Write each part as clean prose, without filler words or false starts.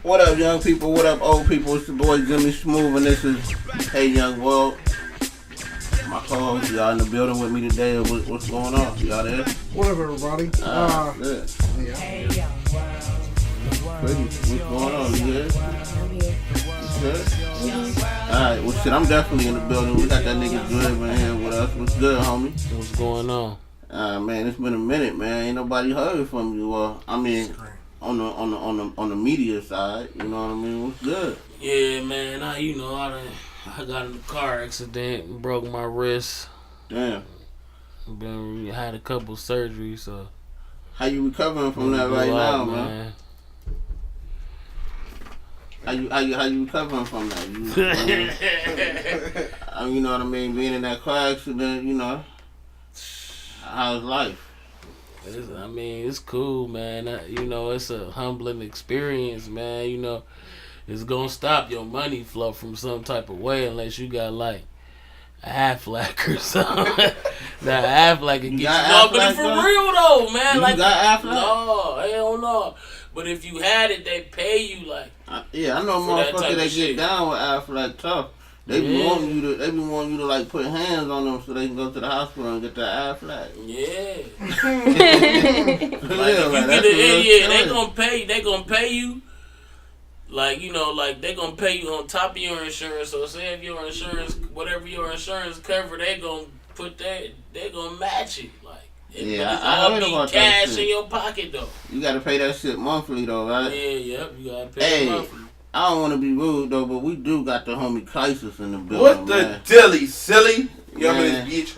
What up, young people? What up, old people? It's the boy Jimmy Smooth, and this is Hey Young World. My co-host, y'all in the building with me today. What's going on? Y'all there? What up, everybody? Good. Yeah. Hey, young world. Pretty. What's going on? You good? I'm here. You good? Alright, well shit, I'm definitely in the building. We got that nigga DRIBB in here with us. What's good, homie? What's going on? Man, it's been a minute, man. Ain't nobody heard from you. I mean, on the media side, you know what I mean? What's good? Yeah, man. I got in a car accident and broke my wrist. Damn. Had a couple surgeries, so. How you recovering from that right now, man? How you recovering from that? You know what I mean? Being in that car accident, you know. How's life? It's cool, man. It's a humbling experience, man. It's gonna stop your money flow from some type of way unless you got like a Aflac or something. That Aflac can get you. No, but for real though, man. You like got Aflac? No, hell no. But if you had it, they pay you like. I know motherfuckers that get down with Aflac tough. They be wanting you to like put hands on them so they can go to the hospital and get that Aflac. Yeah. They gonna pay you. Like, they gonna pay you on top of your insurance. So say if your insurance, whatever your insurance cover, they gonna match it. Like, I heard about that cash in your pocket though. You gotta pay that shit monthly though, right? Yeah, you gotta pay it monthly. I don't want to be rude though, but we do got the homie Crisis in the building. What the dilly, silly? Y'all Man. this bitch.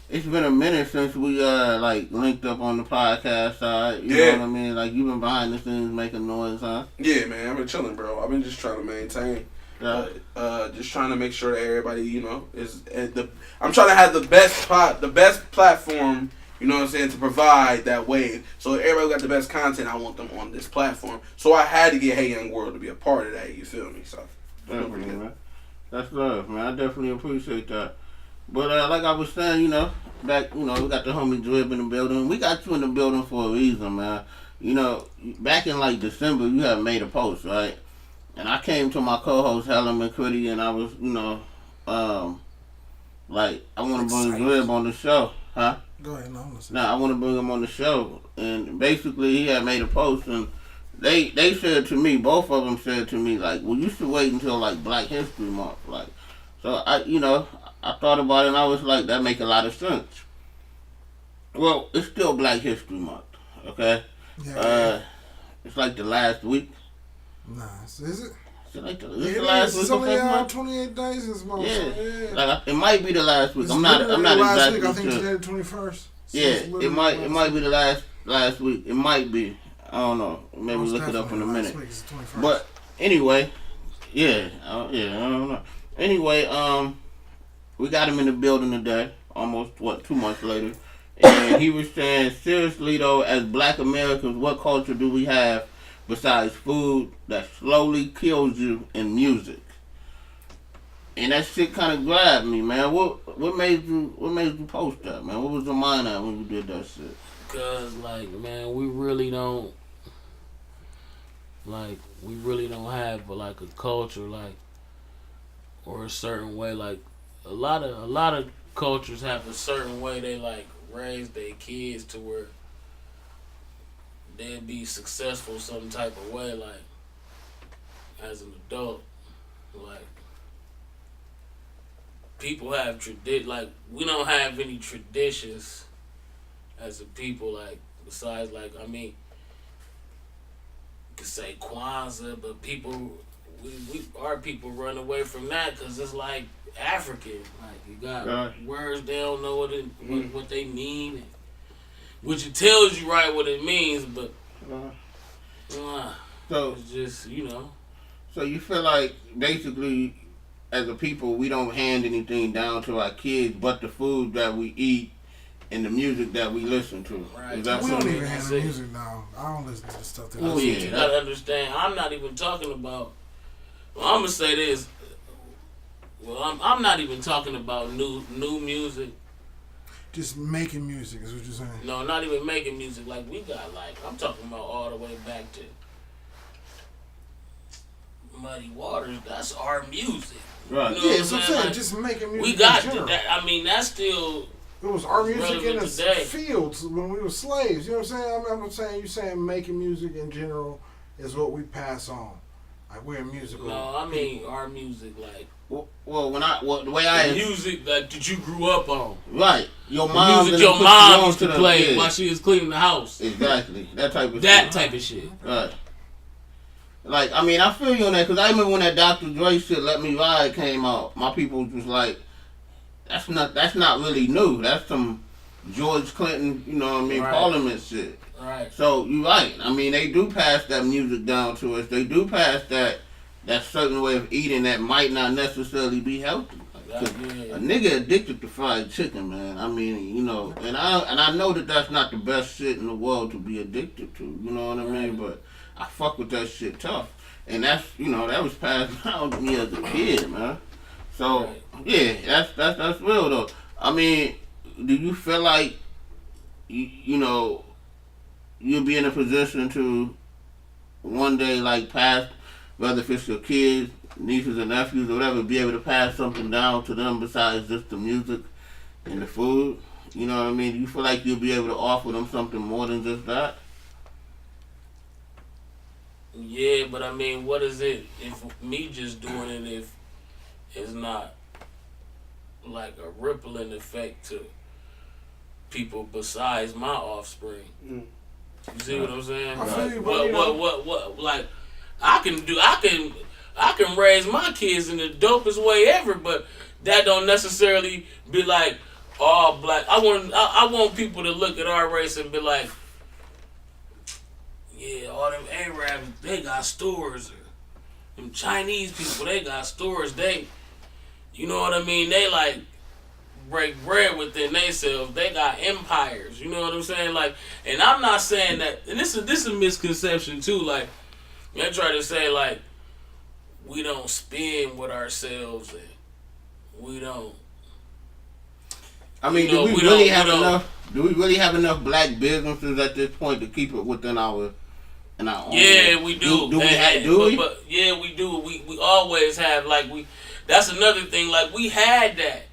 It's been a minute since we like linked up on the podcast side. You know what I mean? Like you been behind the scenes making noise, huh? Yeah, man. I've been chilling, bro. I've been just trying to maintain. Just trying to make sure that everybody, is at I'm trying to have the best platform. You know what I'm saying, to provide that wave. So everybody got the best content, I want them on this platform. So I had to get Hey Young World to be a part of that, you feel me? So definitely, man. That's love, man. I definitely appreciate that. But like I was saying, we got the homie DRIBB in the building. We got you in the building for a reason, man. Back in like December, you had made a post, right? And I came to my co-host HULLUM and QUITIE, and I was, like I want to bring DRIBB on the show, huh? Go ahead, no, listen. Now I want to bring him on the show, and basically he had made a post, and they said to me, both of them said to me, like, well, you should wait until like Black History Month, like. So I thought about it, and I was like, that make a lot of sense. Well, it's still Black History Month, okay? Yeah. It's like the last week. Nah, is it? The last week. It's only 28 days this month. Yeah. So, yeah. Like it might be the last week. I'm not last exactly week. I think sure. today the 21st. So yeah, it might be the last week. It might be. I don't know. Maybe we'll look it up in a minute. But anyway, I don't know. Anyway, we got him in the building today. Almost 2 months later, and he was saying, seriously though, as Black Americans, what culture do we have besides food that slowly kills you in music? And that shit kind of grabbed me, man. What made you post that, man? What was your mind at when you did that shit? Cause man, we really don't have like a culture or a certain way. Like a lot of cultures have a certain way they like raise their kids to where they'd be successful some type of way, like as an adult. Like people have like we don't have any traditions as a people, like besides you could say Kwanzaa, but our people run away from that because it's like African. Like you got words they don't know what they mean, which it tells you right what it means, but so it's just So you feel like basically, as a people, we don't hand anything down to our kids, but the food that we eat and the music that we listen to. Right. We don't even hand the music down. I don't listen to the stuff that you gotta understand. I'm not even talking about. Well, I'm gonna say this. Well, I'm not even talking about new music. Just making music is what you're saying. No, not even making music. Like we got I'm talking about all the way back to Muddy Waters, that's our music. Right. You know Yeah, so I'm saying like, just making music. we got in general. that. I mean, that's still. It was our music in the relevant today. fields when we were slaves. You know what I'm saying? I'm saying you saying making music in general is what we pass on. Like we're musical. No, I mean our music, like. Well, the way I music that you grew up on. Right. Your The mom. music your mom used to the- play yeah. while she was cleaning the house. Exactly. That type of That shit. type of shit. Right. Like, I mean, I feel you on that, because I remember when that Dr. Dre shit, Let Me Ride, came out, my people was like, that's not really new. That's some George Clinton, you know what I mean, Right. Parliament shit. Right. So, you're right. I mean, they do pass that music down to us. They do pass that certain way of eating that might not necessarily be healthy. Yeah. A nigga addicted to fried chicken, man. I mean, you know, and I know that that's not the best shit in the world to be addicted to. You know what I mean? But I fuck with that shit tough, and that's, you know, that was passed down to me as a kid, man. So yeah, that's real though. I mean, do you feel like you know you'll be in a position to one day like pass, whether if it's your kids, nieces and nephews or whatever, be able to pass something down to them besides just the music and the food? You know what I mean? Do you feel like you'll be able to offer them something more than just that? Yeah, but I mean, what is it if me just doing it if it's not like a rippling effect to people besides my offspring? You see what I'm saying? I feel you, but What like I can raise my kids in the dopest way ever, but that don't necessarily be like all black. I want people to look at our race and be like, yeah, all them Arabs, they got stores. Them Chinese people, they got stores. They, you know what I mean? They like break bread within themselves. They got empires. You know what I'm saying? Like, and I'm not saying that. And this is a misconception too. Like, I try to say like we don't spend with ourselves and we don't. I mean, do we really have enough? Do we really have enough black businesses at this point to keep it within our? Yeah, we do. Do we? But yeah, we do. We always have, like, that's another thing. Like, we had that.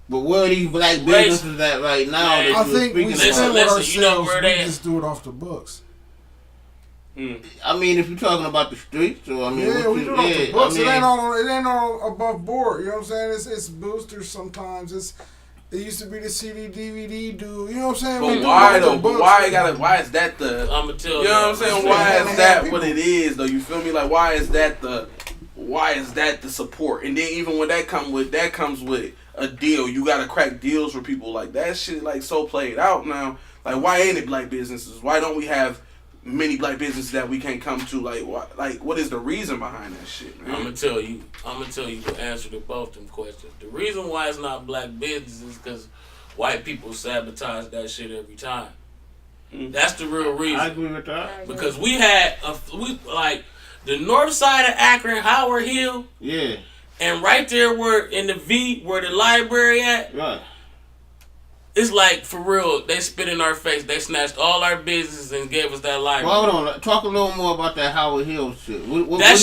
But where are these black businesses at right now? Man, I think we spend with ourselves. You know where we they just do it off the books. I mean, if you're talking about the streets, or I mean, Yeah, we do it off the books. I mean, it ain't all above board. You know what I'm saying? It's boosters sometimes. It used to be the CD, DVD dude. You know what I'm saying? But why though? But why is that the? I'ma tell you. You know what I'm saying? Why is that what it is though? You feel me? Like why is that the support? And then even when that comes with a deal, you gotta crack deals for people. Like that shit like so played out now. Like why ain't it black businesses? Why don't we have many black businesses that we can't come to? Like what is the reason behind that shit, man? I'm gonna tell you the answer to both them questions. The reason why it's not black business is because white people sabotage that shit every time. That's the real reason. I agree with that. Because we like the north side of Akron, Howard Hill. Yeah. And right there where in the V where the library at. Right. It's like, for real, they spit in our face. They snatched all our business and gave us that library. Well, hold on. Talk a little more about that Howard Hill shit. That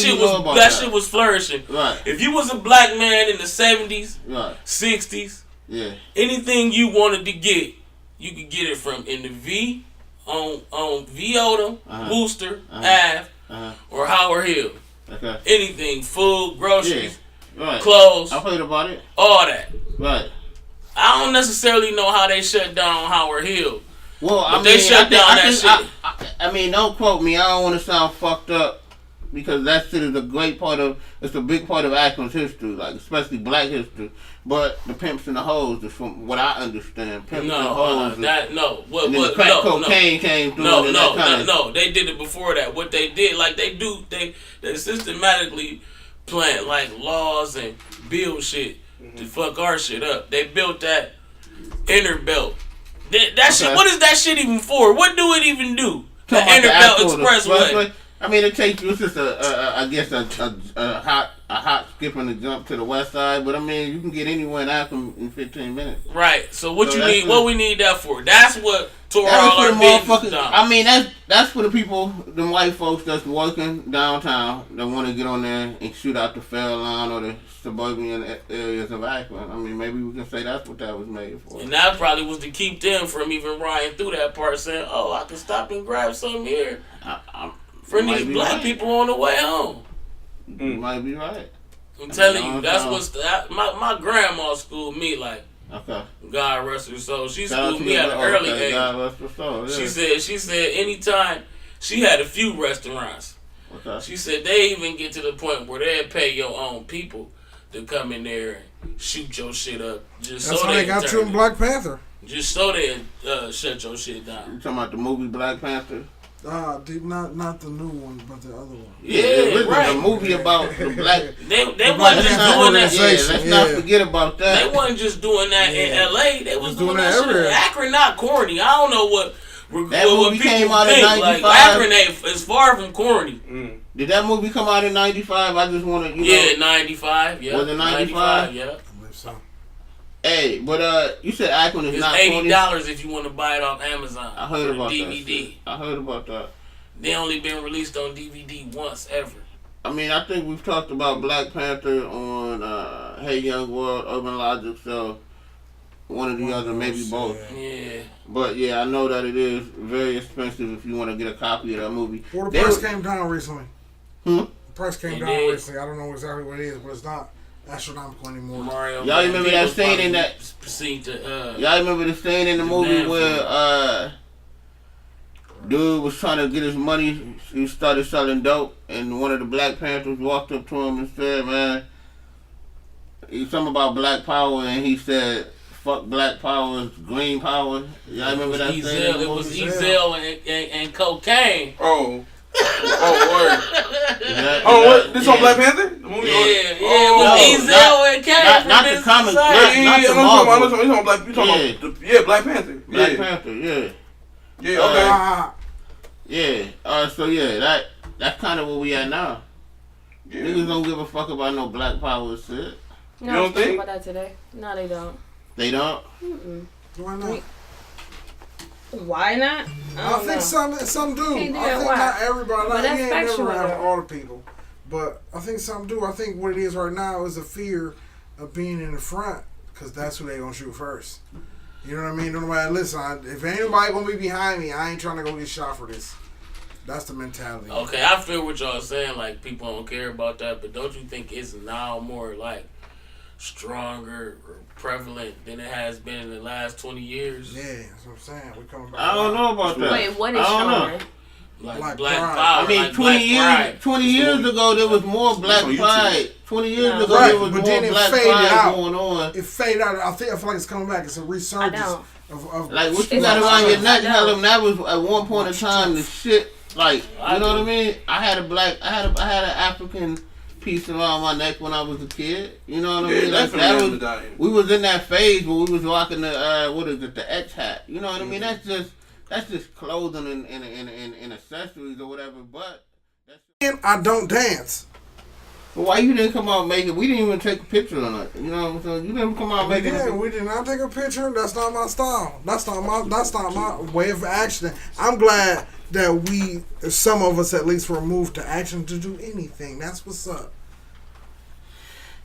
shit was flourishing. Right. If you was a black man in the 70s, right, 60s, yeah, anything you wanted to get, you could get it from in the V, on Viota, Wooster, Ave, or Howard Hill. Okay. Anything, food, groceries, right, clothes. I heard about it. All that. Right. I don't necessarily know how they shut down Howard Hill. Well, I mean, they shut down that shit. I mean, don't quote me. I don't want to sound fucked up because that shit is it's a big part of Akron's history, like especially black history. But the pimps and the hoes is from what I understand. Pimps and hoes. Cocaine came through. No. They did it before that. What they did, like they systematically plant like laws and build shit to fuck our shit up. They built that inner belt. That shit. What is that shit even for? What do it even do? The inner belt expressway. I mean, it takes you. It's just a hot a hop, skip, and a jump to the west side. But I mean, you can get anywhere in Akron in 15 minutes. Right. So what So you that's need? the- What we need that for? That's what tore That's all for our the business motherfuckers. down. I mean, that's for the people, them white folks that's working downtown that want to get on there and shoot out the Fairlawn or the suburban areas of Akron. I mean, maybe we can say that's what that was made for. And that probably was to keep them from even riding through that part, saying, "Oh, I can stop and grab something here for might these be black right. people on the way home." You might be right. I'm telling you, that's downtown. what's my grandma schooled me like. Okay. God rest her soul. She Shout out schooled to me your at an brother. early Okay, age. God rest her soul, yeah. She said anytime she had a few restaurants. Okay. She said they even get to the point where they'll pay your own people to come in there and shoot your shit up just That's so how they they got you in Black Panther. just so they shut your shit You down. talking about the movie Black Panther? Not the new one, but the other one. Yeah, listen, right. a movie about the black. They Black wasn't just Panther doing that. organization. Let's not Yeah. forget about They that. wasn't just doing that in Yeah. LA. They was Doing doing that that shit. everywhere. Akron not corny. I don't know what That what movie people came out in think. Like 95. Akron is far from corny. Did that movie come out in '95? I just want to, Yeah, 95. Yeah, Was it 95? Yeah, I believe so. Hey, but you said Akron is it's not $80 if you want to buy it off Amazon. I heard for about DVD. that. Shit. I heard about that. They only been released on DVD once ever. I mean, I think we've talked about Black Panther on Hey Young World, Urban Logic, so one or the other, maybe both. Yeah. But yeah, I know that it is very expensive if you want to get a copy of that movie. Well, the They price were- came down recently. Hmm? The price came It down did. recently. I don't know exactly what it is, but it's not astronomical anymore. Mario. Y'all remember that scene in that- Proceed to Y'all remember the scene in the movie man where dude was trying to get his money. He started selling dope, and one of the Black Panthers walked up to him and said, "Man, he's something about Black Power," and he said, "Fuck Black Power, it's Green Power." Y'all remember that scene? in the It was movie? Ezel and cocaine. Oh, word. Is that- Oh, is what? that- This yeah. on Black Panther? The movie? Yeah, it Oh, was no, Ezel and Kane not from the Business comic, Society. not the I'm talking Marvel. about Black. You talking about Yeah. Black Panther? Black Yeah, Panther, yeah. yeah. Okay. Yeah. So yeah, that's kind of where we at now. Niggas Yeah. don't give a fuck about no Black Power shit. You No, don't I was thinking think? about that today. No, they don't. They don't. Mm-mm. Why not? Why not? I don't think know. some do. Can't do I that. think Why? not everybody. But Like, that's you ain't factual, never have though. all the people, but I think some do. I think what it is right now is a fear of being in the front because that's who they gonna shoot first. You know what I mean? Nobody listen. If ain't nobody gonna be behind me, I ain't trying to go get shot for this. That's the mentality. Okay, I feel what y'all saying. Like people don't care about that, but don't you think it's now more like stronger or prevalent than it has been in the last 20 years? Yeah, that's what I'm saying. We coming back. I don't know about that. Wait, what is I don't know. stronger? Like Black Black pride. Power. I mean, like 20 Black years. Pride. 20 years ago, there was more Black on YouTube. Pride. 20 years No. ago, Right, there was but more then it Black faded Pride out. going on. It faded out. I feel like it's coming back. It's a resurgence don't. of Like what you It's got around your not neck, true. Helen? That was at one point in time the shit. Like I you know do. what I mean? I had an African piece around my neck when I was a kid. You know what I mean? that's That was. dying. We was in that phase where we was rocking the what is it, the X hat. You know what I mean? That's just clothing and accessories or whatever. But And I don't dance. but why you didn't come out making? We didn't even take a picture on it. You know what I'm saying? You didn't come out making. Yeah, we did not take a picture. That's not my style. That's not my way of action. I'm glad that some of us at least were moved to action to do anything. That's what's up.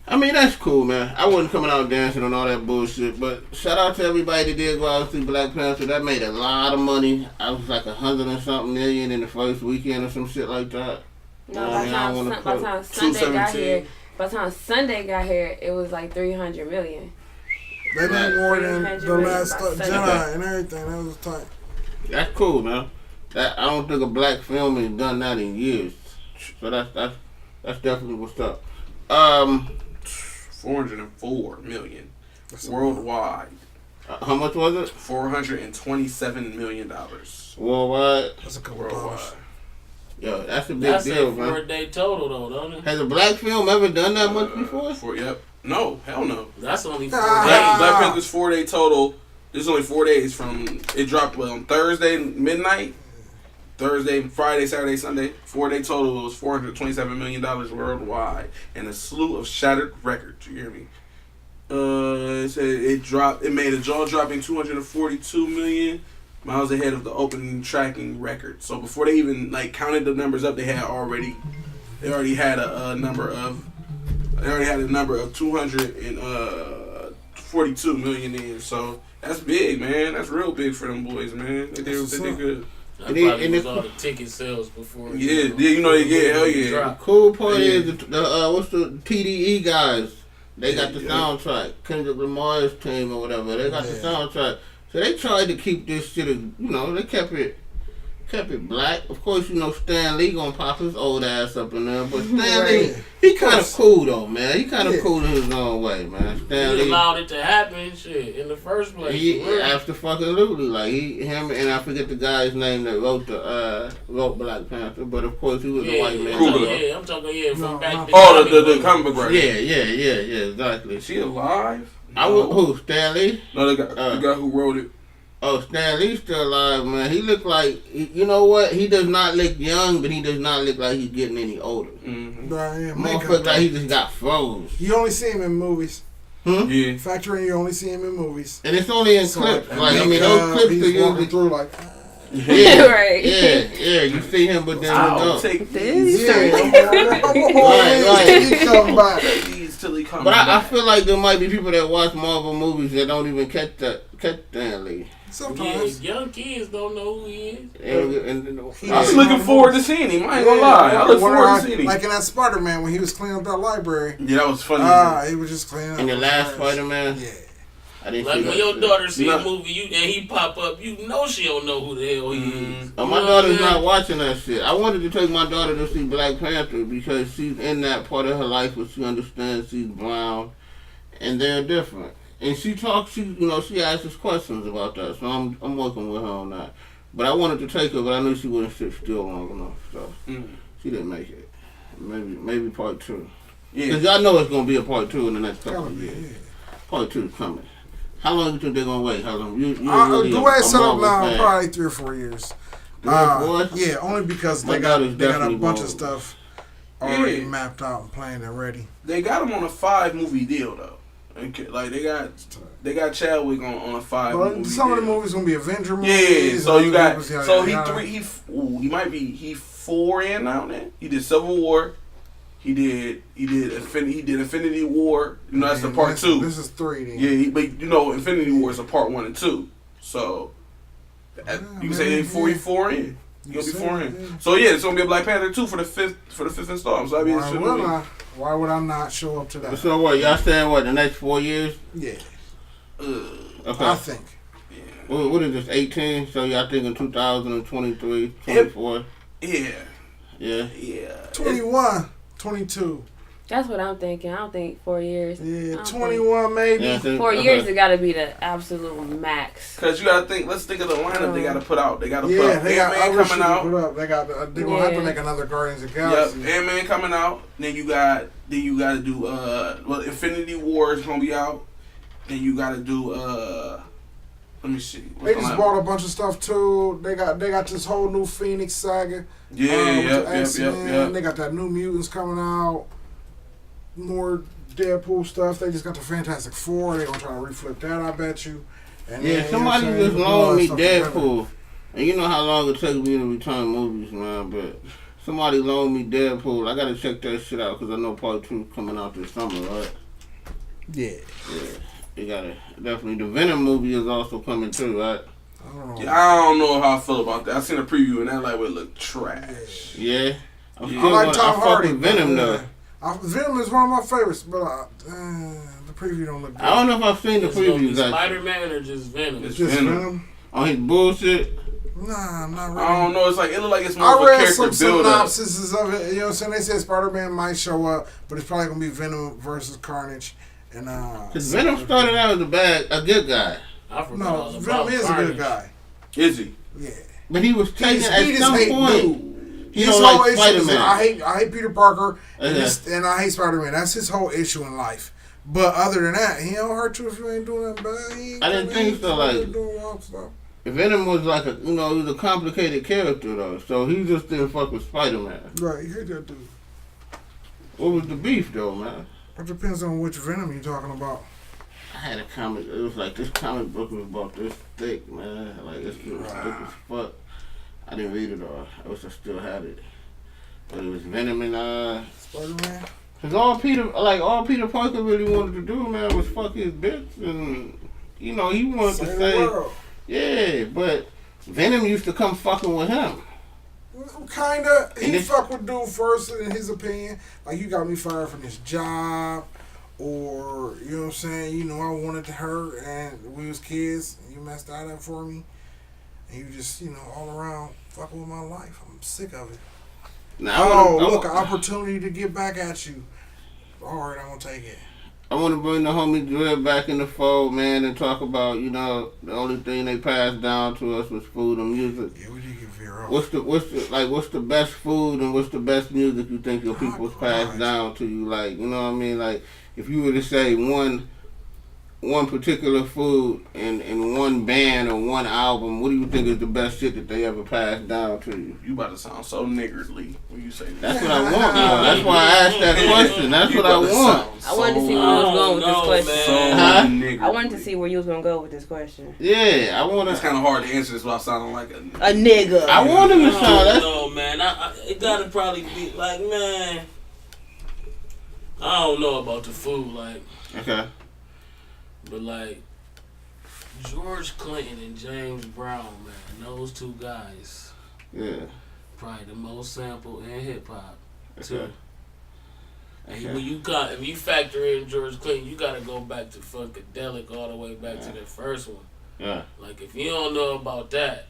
I mean, that's cool, man. I wasn't coming out dancing and all that bullshit, but shout out to everybody that did go out and see Black Panther. That made a lot of money. I was like 100 and something million in the first weekend or some shit like that. No, I by mean, the I time, don't wanna by the quote. time Sunday got 217. here, by the time Sunday got here, it was like 300 million. They did more than the 300 last million by Jedi and everything. That was tight. That's cool, man. I don't think a black film has done that in years. So that's definitely what's up. 404 million worldwide. How much was it? $427 million Worldwide? That's a couple worldwide. dollars. Yo, that's a big That's deal, a man. 4-day total though, don't it? Has a black film ever done that much before? Yep. No, hell no. That's only 4 Ah. days. Black Panther's 4-day total. This is only 4 days from it dropped on Thursday midnight Thursday, Friday, Saturday, Sunday, 4-day total was $427 million worldwide, and a slew of shattered records. You hear me? It said it made a jaw-dropping $242 million, miles ahead of the opening tracking record. So before they even like counted the numbers up, they already had a number of 242 million in. So that's big, man. That's real big for them boys, man. They did good. That probably was all the ticket sales before. Hell yeah. The cool part is what's the TDE guys? They got the soundtrack. Kendrick Lamar's team or whatever. They got the soundtrack. So they tried to keep this shit. They kept it black. Of course, Stan Lee gonna pop his old ass up in there, but Stan Lee, he kind of cool though, man. He kind of cool in his own way, man. Stan Lee allowed it to happen, shit, in the first place. After fucking Luther, like him, and I forget the guy's name that wrote Black Panther, but of course he was a white man. Yeah, I'm talking from back then. Oh, the comic book writer. Yeah, exactly. Is she alive? Who? Stan Lee? No, the guy who wrote it. Oh, Stan Lee's still alive, man. He look like, you know what? He does not look young, but he does not look like he's getting any older. Mm-hmm. Motherfucker like he just got froze. You only see him in movies. Yeah. Factor in, you only see him in movies. And it's only in clips. Those clips are usually through like. Right. Yeah. You see him, but then I'll take This. Right. But I feel like there might be people that watch Marvel movies that don't even catch Stan Lee. Sometimes. Yeah, young kids don't know who he is. I was looking forward to seeing him. I ain't gonna lie. I look forward to seeing him. Like in that Spider-Man when he was cleaning up that library. Yeah, that was funny. He was just cleaning up. In the last Spider-Man? Yeah. I didn't like see when your daughter see a movie and he pop up, she don't know who the hell he is. Oh, my daughter's not watching that shit. I wanted to take my daughter to see Black Panther because she's in that part of her life where she understands she's brown and they're different. And she talks, she asks us questions about that. So I'm working with her on that. But I wanted to take her, but I knew she wouldn't sit still long enough. So she didn't make it. Maybe part 2. Yeah. Because y'all know it's going to be a part 2 in the next couple of years. Yeah. Part 2 is coming. How long do you think they're going to wait? How long? The way it's set up now, probably 3 or 4 years. 3 or 4? Yeah, only because they got a bunch of stuff already mapped out and planned and ready. They got him on a 5-movie deal though. Okay, like they got Chadwick on a 5-movie. Some of the movies gonna be Avenger movies. Yeah, so you got he might be 4 in now. Then he did Civil War. He did Infinity War. That's the part 2. This is 3. Then. Yeah, but Infinity War is a part 1 and 2. So you can say 44 in. He's gonna be 4 in. Yeah. So yeah, it's gonna be a Black Panther 2 for the fifth installment. So why would I not show up to that? So what? Y'all saying the next 4 years? Yeah. Okay. I think. Yeah. What is this? 18? So y'all thinking 2023, 24? Yeah. Yeah. 21. 22. That's what I'm thinking. I don't think 4 years. Yeah, 21 maybe. Yeah, 4 years, it got to be the absolute max. Because you got to think, let's think of the lineup they got to put out. They got to put out Ant-Man coming out. They're going to have to make another Guardians of the Galaxy. Yep, Ant-Man coming out. Then you got to do, Infinity War is going to be out. Then you got to do, let me see. They just brought a bunch of stuff too. They got this whole new Phoenix saga. Yeah. They got that New Mutants coming out. More Deadpool stuff. They just got the Fantastic Four. They're gonna try to reflip that, I bet you. And somebody just loaned me Deadpool. And you know how long it takes me to return movies, man. But somebody loaned me Deadpool. I gotta check that shit out because I know part 2 coming out this summer, right? Yeah. You gotta definitely. The Venom movie is also coming too, right? I don't know how I feel about that. I seen a preview and that would look trash. Yeah. I like Tom Hardy. Fuck with Venom though. Venom is one of my favorites, but the preview don't look good. I don't know if I've seen the previews. Spider-Man or just Venom? It's just Venom. On his bullshit. Nah, not really. I don't know. It look like it's more of a character build-up. I read some synopses of it. You know what I'm saying? They said Spider-Man might show up, but it's probably gonna be Venom versus Carnage. And because Venom started out as a good guy. No, Venom is a good guy. Is he? Yeah. But he was taken at some point. His whole issue is I hate Peter Parker and I hate Spider-Man. That's his whole issue in life. But other than that, he don't hurt you if you ain't doing nothing bad. I didn't think so. Like, Venom was like a, he was a complicated character though. So he just didn't fuck with Spider-Man. Right, you hate that dude. What was the beef though, man? It depends on which Venom you're talking about. I had a comic. It was like this comic book was about this thick, man. Like it's thick as fuck. I didn't read it all. I wish I still had it. But it was Venom and Spider-Man. Cause all Peter Parker really wanted to do, man, was fuck his bitch, and he wanted to say, yeah. But Venom used to come fucking with him. Kinda. He fuck with dude first, in his opinion. Like, you got me fired from this job. Or, you know what I'm saying? I wanted her and we was kids. And you messed that up for me. And you just, all around fucking with my life. I'm sick of it. Now, look, an opportunity to get back at you. Alright, I'm going to take it. I want to bring the homie DRIBB back in the fold, man, and talk about, the only thing they passed down to us was food and music. Yeah, we did get veer off. What's the best food and what's the best music you think your people's passed down to you? Like, you know what I mean? Like, if you were to say one particular food and one band or one album, what do you think is the best shit that they ever passed down to you? You about to sound so niggardly when you say that. That's what I want, though. That's why I asked that question. That's what I want. I wanted to see where you was going with this question. I wanted to see where you was going to go with this question. Yeah, I want to. It's kind of hard to answer this without sounding like a nigga. I want him to sound. No, man. It gotta probably be like, man. I don't know about the food, like. Okay. But like George Clinton and James Brown, man, those two guys. Yeah. Probably the most sampled in hip hop. Okay. And if you factor in George Clinton, you gotta go back to Funkadelic all the way back to the first one. Yeah. Like if you don't know about that.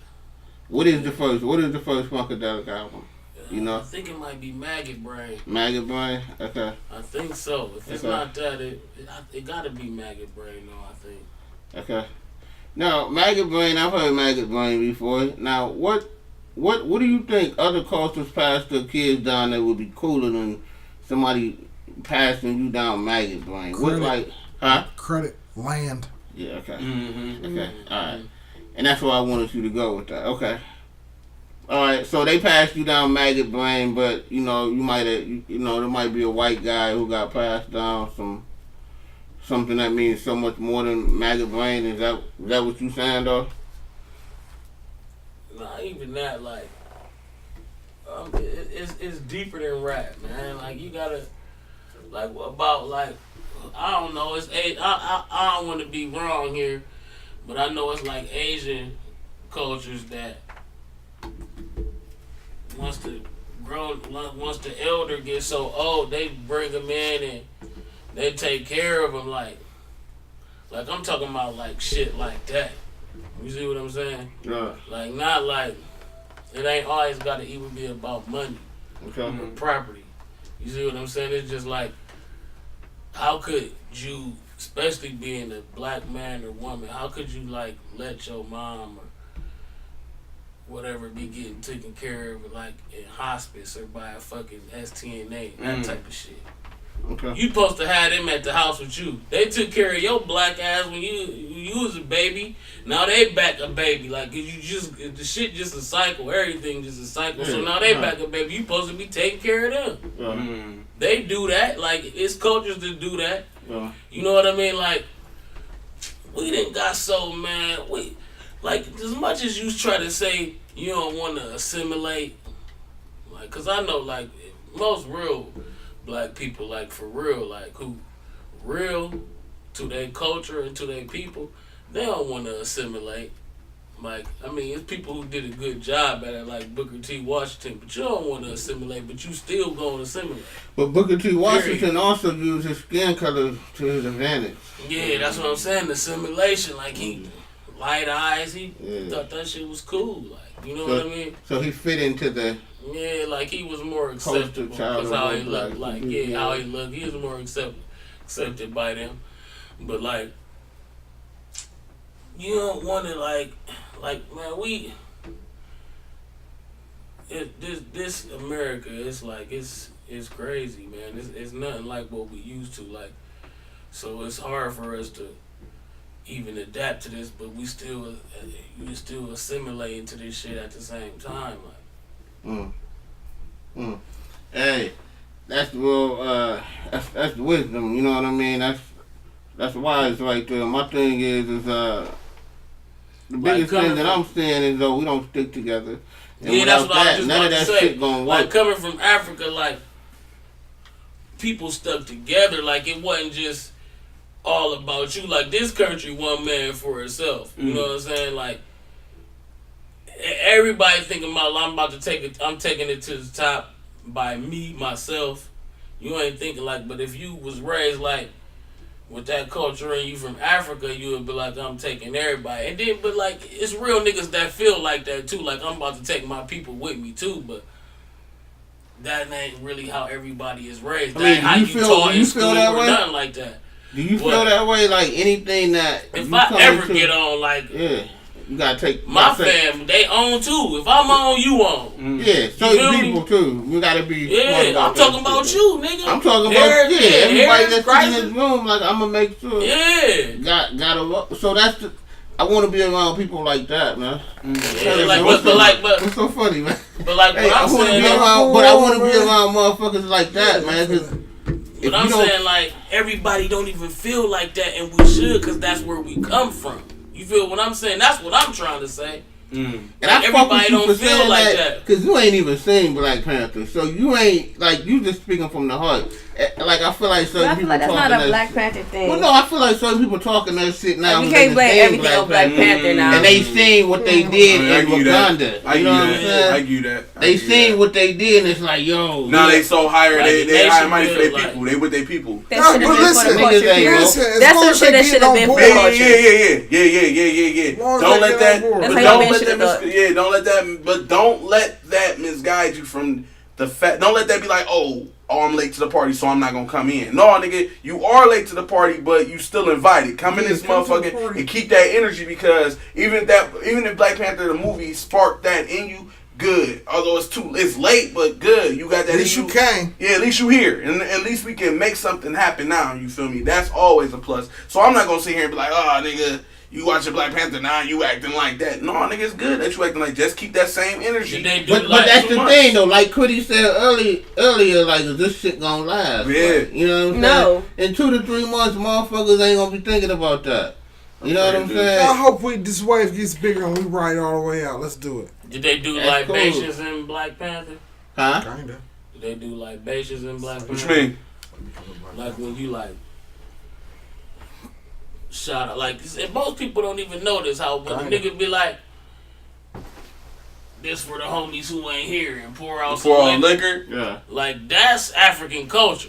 What is the first Funkadelic album? I think it might be Maggot Brain. Maggot Brain? Okay. I think so. If it's not that, it gotta be Maggot Brain though, I think. Okay. Now, Maggot Brain, I've heard Maggot Brain before. Now, what do you think other cultures pass their kids down that would be cooler than somebody passing you down Maggot Brain? Credit. Land. Yeah, okay. Mm-hmm. Okay, alright. And that's where I wanted you to go with that. Okay. Alright, so they passed you down Maggot Brain, but you might have, there might be a white guy who got passed down something that means so much more than Maggot Brain. Is that what you saying though? Nah, even that, like, it's deeper than rap, man. Like you gotta, like, about like, I don't know. I don't want to be wrong here, but I know it's like Asian cultures that. Once the elder gets so old, they bring him in and they take care of him like I'm talking about like shit like that. You see what I'm saying? Yeah. Like not like it ain't always got to even be about money or property. You see what I'm saying? It's just like how could you, especially being a black man or woman, how could you like let your mom or whatever be getting taken care of like in hospice or by a fucking STNA, that type of shit. Okay. You supposed to have them at the house with you. They took care of your black ass when you was a baby. Now they back a baby. Like the shit just a cycle. Everything just a cycle. So now they back a baby. You supposed to be taking care of them. They do that. Like it's cultures that do that. You know what I mean? Like we done got so man. We like as much as you try to say you don't want to assimilate. Like, cause I know like most real black people, like for real, like who real to their culture and to their people, they don't want to assimilate. Like, I mean, it's people who did a good job at it, like Booker T. Washington, but you don't want to assimilate, but you still going to assimilate. But Booker T. Washington also used his skin color to his advantage. Yeah, that's what I'm saying, assimilation. Like, he, light eyes, he thought that shit was cool. Like, you know what I mean? So he fit into the... Yeah, like he was more acceptable because how he looked. Like, how he looked. He was more accepted by them. But, like, you don't want to, like, man, this America, it's like, it's crazy, man. It's nothing like what we used to, like, so it's hard for us to even adapt to this, but we still assimilating to this shit at the same time. Like, Hey, that's real. That's wisdom. You know what I mean? That's wise right there. My thing is the biggest thing that I'm saying is though we don't stick together. And yeah, that's what I was just none about of that to say. shit gonna work. Like coming from Africa, like people stuck together. Like it wasn't just all about you. Like this country, one man for itself. You know what I'm saying? Like everybody thinking about, I'm taking it to the top by me, myself. You ain't thinking like, but if you was raised like with that culture and you from Africa, you would be like, I'm taking everybody. And then, but like, it's real niggas that feel like that too. Like, I'm about to take my people with me too, but that ain't really how everybody is raised. That ain't how you taught in school or nothing like that. Do you feel that way? Like anything that if I ever get on, like, yeah, you gotta take my fam. They own too. If I'm on, you on. Yeah, certain people too. You gotta be. Yeah, I'm talking about you, nigga. I'm talking about everybody that's in this room. Like I'm gonna make sure. Yeah. Gotta. So that's the. I want to be around people like that, man. Yeah, like, but what's so funny, man? But like, hey, I want to be around motherfuckers like that, man. But I'm saying, like, everybody don't even feel like that, and we should, because that's where we come from. You feel what I'm saying? That's what I'm trying to say. And like, everybody don't feel like that. Because you ain't even seen Black Panther. So you ain't, like, you just speaking from the heart. Like, I feel like certain people that's talking not a Black Panther thing. Well, no, I feel like certain people talking that shit now. Like, you can't blame everything on Black Panther now. And they seen what they did in Wakanda. I you know what I'm saying? I get that. They seen what they did, and it's like, yo. Now they so higher, like, they hire money for their people. They with their people. That's some shit that should have been for the culture. Yeah. Don't let that. Don't let that misguide you from the fact. Don't let that be like, oh, I'm late to the party, so I'm not gonna come in. No, nigga, you are late to the party, but you still invited. Come in this motherfucker and keep that energy, because even if Black Panther the movie sparked that in you, good. Although it's late, but good. You got that. At least you came. Yeah, at least you here, and at least we can make something happen now. You feel me? That's always a plus. So I'm not gonna sit here and be like, oh, nigga, you watching Black Panther now, you acting like that. No, nigga, it's good that you acting like. Just keep that same energy. But that's the thing, though. Like QUITIE said earlier, like, is this shit gonna last? Yeah. Like, you know what I'm saying? No. In 2 to 3 months, motherfuckers ain't gonna be thinking about that. You know what I'm saying? I hope this wave gets bigger and we ride all the way out. Let's do it. Did they do libations in Black Panther? Huh? Kinda. Did they do libations in Black Panther? What you mean? Like when you like shout out, like, and most people don't even know this, how when a nigga be like, this for the homies who ain't here, and pour out some liquor. Yeah. Like, that's African culture.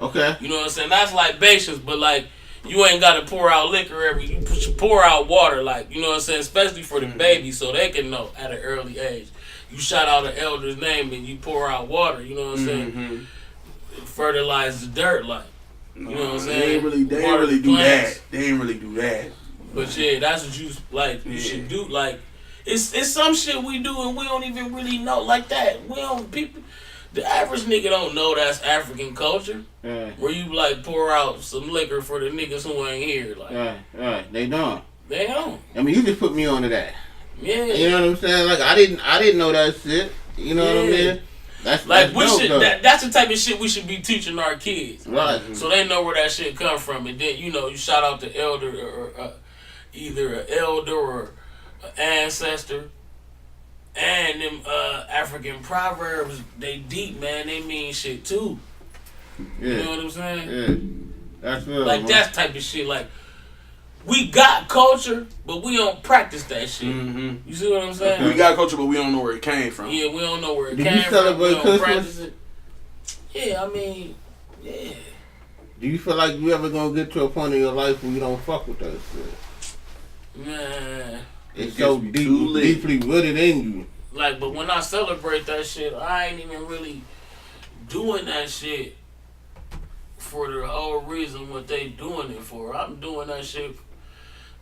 Okay. You know what I'm saying? That's libations, but like, you ain't gotta pour out liquor you pour out water, like, you know what I'm saying? Especially for the baby, so they can know at an early age. You shout out an elder's name and you pour out water, you know what I'm saying? Fertilize the dirt, like. You know what I'm saying? They ain't really do that. They ain't really do that. But yeah, that's what you like. You should do. Like, it's some shit we do and we don't even really know like that. We don't people. The average nigga don't know that's African culture. Yeah. Where you like pour out some liquor for the niggas who ain't here. Like, right. They don't. They don't. I mean, you just put me onto that. Yeah. You know what I'm saying? Like, I didn't know that shit. You know what I mean? That's like, we dope, should. That's the type of shit we should be teaching our kids. Right. So they know where that shit come from, and then you shout out the elder or either an elder or an ancestor. And them African proverbs, they deep, man. They mean shit too. Yeah. You know what I'm saying? Yeah. That's real. Like, man. That type of shit. Like, we got culture, but we don't practice that shit. You see what I'm saying? We got culture, but we don't know where it came from. Yeah, we don't know where it Do came you celebrate from. We don't Christmas? practice it. Yeah, I mean, yeah. Do you feel like you ever gonna get to a point in your life where you don't fuck with that shit? Man. It's so deeply rooted in you. Like, but when I celebrate that shit, I ain't even really doing that shit for the whole reason what they doing it for. I'm doing that shit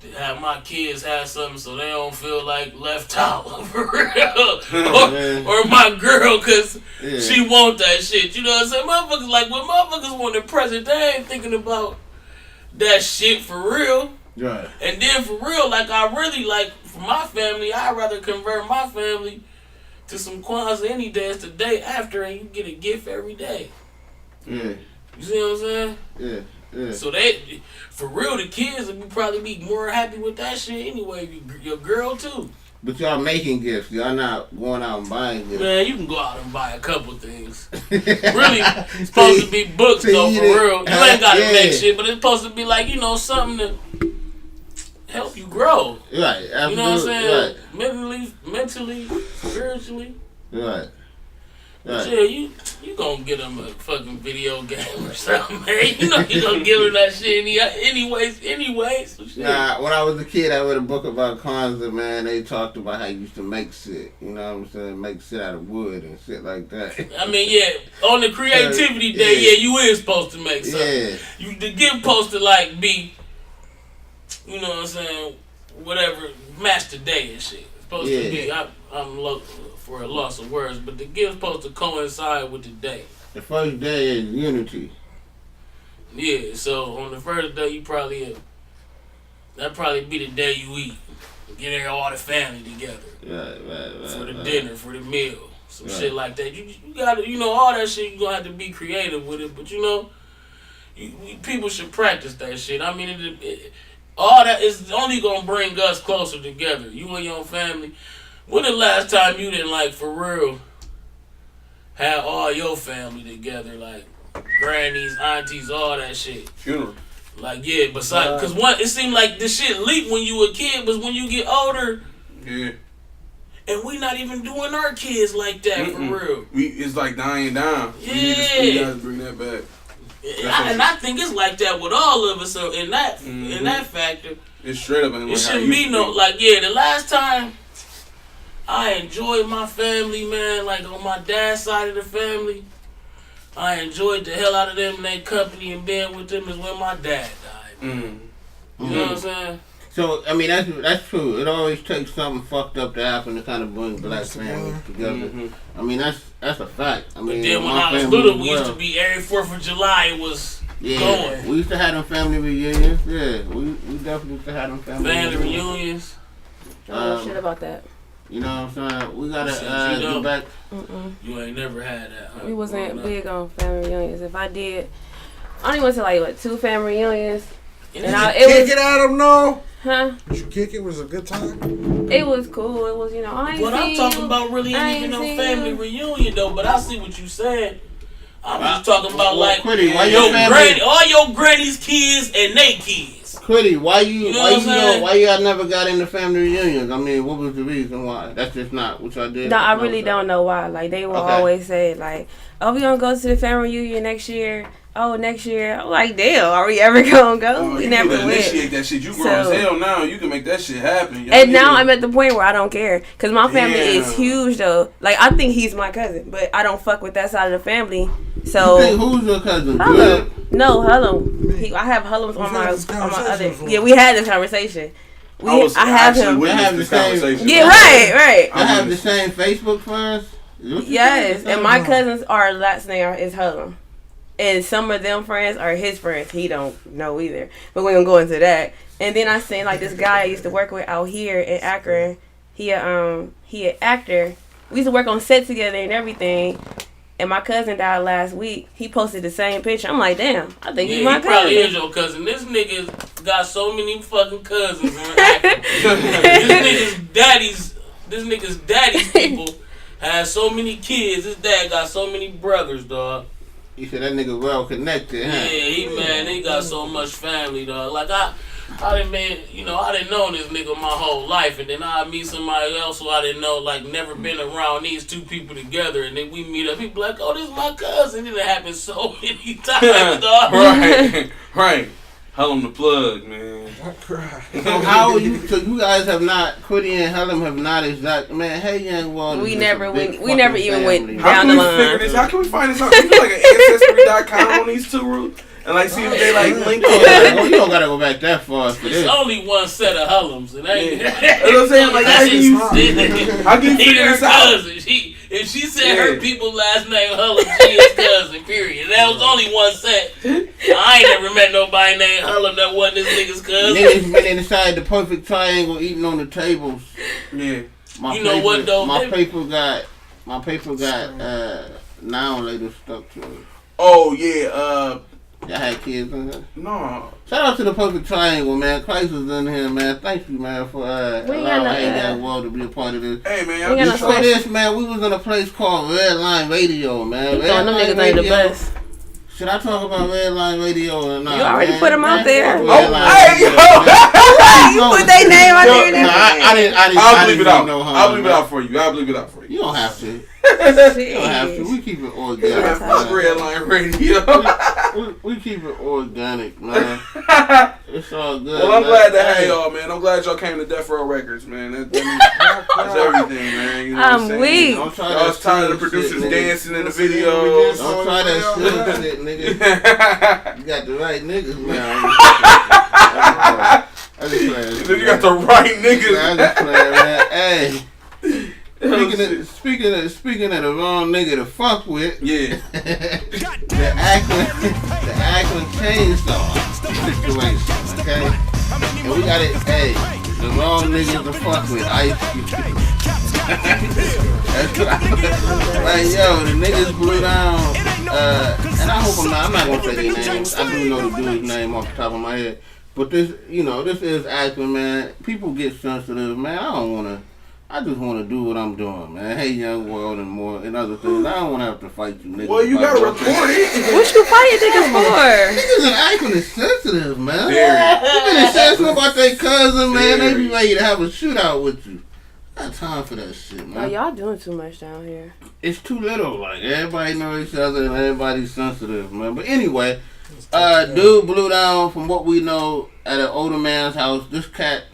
to have my kids have something so they don't feel like left out, for real. Or my girl, cause she want that shit. You know what I'm saying? Motherfuckers, like, when motherfuckers want the present, they ain't thinking about that shit for real. Right. And then for real, like I really like for my family, I'd rather convert my family to some Kwanzaa any day. It's the day after, and you get a gift every day. Yeah. You see what I'm saying? Yeah. Yeah. So they, for real, the kids would probably be more happy with that shit anyway. Your girl too. But y'all making gifts. Y'all not going out and buying gifts. Man, you can go out and buy a couple things. Really, it's supposed to be books though, for real. You ain't gotta make shit, but it's supposed to be like, you know, something to help you grow. Right. Absolutely. You know what I'm saying? Right. Mentally, spiritually. Right. But yeah, you gonna get them a fucking video game or something, man. You know you gonna give them that shit anyways. So shit. Nah, when I was a kid, I read a book about Kwanzaa, man. They talked about how you used to make shit. You know what I'm saying? Make shit out of wood and shit like that. I mean, yeah, on the creativity day, yeah, you is supposed to make something. Yeah. The gift supposed to like be, you know what I'm saying, whatever, match the day and shit. It's supposed to be, I'm looking for a loss of words, but the gift's supposed to coincide with the day. The first day is unity. Yeah, so on the first day, that'd probably be the day you eat. Get all the family together. Right. For the dinner, for the meal. Some shit like that. You gotta, you know, all that shit, you gonna have to be creative with it, but you know, people should practice that shit. I mean, all that is only gonna bring us closer together. You and your family. When the last time you didn't, like, for real, have all your family together, like grannies, aunties, all that shit? Funeral. Like, yeah, besides, because it seemed like this shit leaked when you were a kid, but when you get older, yeah. And we not even doing our kids like that, for real. It's like dying down. Yeah. We gotta bring that back. And I think it's like that with all of us. So in that factor, it's straight up. It shouldn't be no like the last time I enjoyed my family, man. Like on my dad's side of the family, I enjoyed the hell out of them and their company and being with them is when my dad died. You know what I'm saying? So I mean that's true. It always takes something fucked up to happen to kind of bring black families together. I mean that's a fact. I mean, but then when I was little, we used to be every 4th of July. It was going. We used to have them family reunions. Yeah, we definitely used to have them family reunions. I don't know shit about that. You know what I'm saying? We gotta get back. You ain't never had that. Huh? We wasn't big on family reunions. If I did, I only went to like 2 family reunions. Did you kick it at them? No. Huh? Did you kick it? Was it a good time? It was cool. It was, you know, I ain't But I'm talking you. about really ain't even no family reunion though. But I see what you said. I'm just talking about like QUITIE, why all your granny's kids and they kids. QUITIE, why y'all never got into family reunions? I mean, what was the reason why? That's just not what y'all did. No, I really don't know why. Like they will always say like, "Oh, we gonna go to the family reunion next year." Oh, next year. I'm like, damn, are we ever gonna go? We never went. Initiate that shit. You grown as hell now. You can make that shit happen. And now I'm at the point where I don't care. Because my family is huge, though. Like, I think he's my cousin. But I don't fuck with that side of the family. So. You think who's your cousin? HULLUM. No, HULLUM. I have HULLUMs on my other. Yeah, we had this conversation. I have him. They have the same. Yeah, right. I have the same Facebook friends. Yes, and my cousins are last name is HULLUM. And some of them friends are his friends. He don't know either. But we're going to go into that. And then I seen like this guy I used to work with out here in Akron. He an actor. We used to work on set together and everything. And my cousin died last week. He posted the same picture. I'm like, damn, I think he's my cousin. He probably is your cousin. This nigga got so many fucking cousins in Akron. This nigga's daddy's people has so many kids. His dad got so many brothers, dog. You said that nigga well connected, huh? Yeah, he got so much family, dog. Like I didn't know this nigga my whole life, and then I meet somebody else who I didn't know, like never been around these 2 people together, and then we meet up. He be like, "Oh, this is my cousin." It happened so many times, dog. Right. HULLUM the plug, man. I cry. So how are you? So you guys have not, QUITIE and HULLUM have not exact. Man, hey, young world. We never even went down the line. How can we find this out? Can we do like an ancestry.com on these 2 roots? And like see if they like link up. You don't gotta go back that far for this. It's only one set of HULLUMs, and ain't. That's what I'm saying. Like how can you figure this out? If she said her people last name HULLUM, she is cousin. person, period. That was only one set. I ain't never met nobody named Hullum that wasn't this nigga's cousin. Niggas been inside the perfect triangle eating on the tables. Yeah. You know what, though? My paper got now later stuck to it. Oh yeah. Y'all had kids in there? No. Shout out to the perfect triangle, man. Christ was in here, man. Thank you, man, for allowing Hey World to be a part of this. Hey man, Before this, man, we was in a place called Red Line Radio, man. Throwing them niggas under the bus. Should I talk about Red Line Radio or not? You already put them out there. You You put their name out there. No, I didn't. I'll bleep it out. I'll bleep it out for you. I'll bleep it out for you. You don't have to. You don't have to. We keep it organic. Fuck Red Line Radio. we keep it organic, man. It's all good. Well, I'm glad to have y'all, man. I'm glad y'all came to Death Row Records, man. That's everything, man. You know what I'm saying? weak. Y'all was tired of the producers dancing in the videos. Don't try that shit, nigga. You got the right niggas, man. I just playing. You got the right niggas. I just playing, man. Hey. Speaking of the wrong nigga to fuck with, yeah, the Akron chainsaw situation, okay? And we got it, hey, the wrong nigga to fuck with, Ice Cube. That's what like, yo, the niggas blew down, and I hope I'm not gonna say their names. I do know the dude's name off the top of my head, but this is Akron, man. People get sensitive, man. I just want to do what I'm doing, man. Hey, young world and more and other things. I don't want to have to fight you niggas. Well, you got to record it. What you fighting niggas for? Niggas in Akron is sensitive, man. You been sensitive about their cousin, man. They be ready to have a shootout with you. Got time for that shit, man. Oh, y'all doing too much down here. It's too little. Like, everybody know each other and everybody's sensitive, man. But anyway, dude blew down, from what we know, at an older man's house. This cat,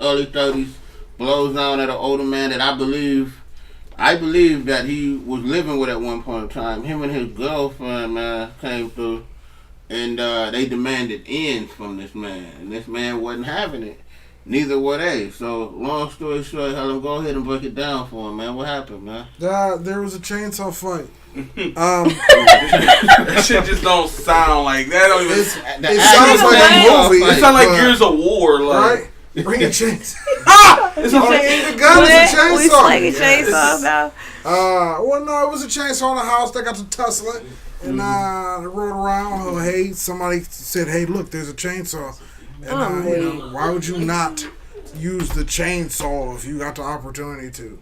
early 30s. Blows down at an older man that I believe that he was living with at one point in time. Him and his girlfriend, man, came through, and they demanded ends from this man, and this man wasn't having it. Neither were they. So, long story short, Helen, go ahead and break it down for him, man. What happened, man? There was a chainsaw fight. That shit just don't sound like that. Don't even. It sounds like a movie. It sounds like Gears of War, like. Right? Bring a chainsaw. It's a the gun is a chainsaw. We slinging chainsaws now. Well, no, it was a chainsaw in the house. They got to tussling, and they rode around. Oh, hey, somebody said, "Hey, look, there's a chainsaw." And why would you not use the chainsaw if you got the opportunity to?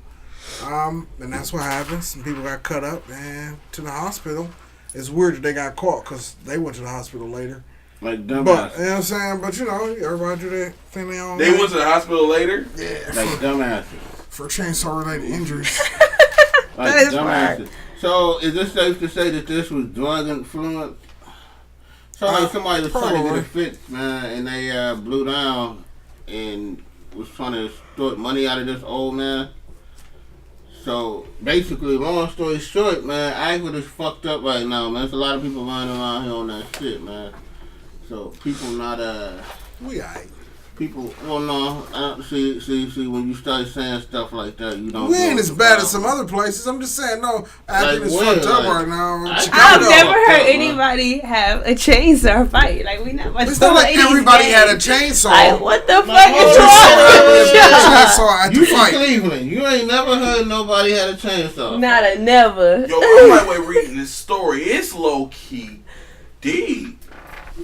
And that's what happened. Some people got cut up and to the hospital. It's weird that they got caught because they went to the hospital later. Like dumbass. But, you know what I'm saying? But, everybody do their thing their own They way. went to the hospital later? Yeah. Like dumbasses. For chainsaw-related injuries. Like that is dumbasses. So, is it safe to say that this was drug influence? So, like somebody was trying to get a fix, man, and they blew down and was trying to extort money out of this old man. So, basically, long story short, man, Akron is fucked up right now, man. There's a lot of people running around here on that shit, man. So people not we aight. People, well, no. See, when you start saying stuff like that, you don't. We ain't as bad as some other places. I'm just saying, no, Akron is fucked up right now. I've never heard anybody have a chainsaw fight. Like, we not much. It's not like everybody had a chainsaw. Like, what the fuck is wrong with you? Chainsaw at the You fight. from Cleveland. You ain't never heard nobody had a chainsaw. Not a never. Yo, I'm like, reading this story. It's low key deep.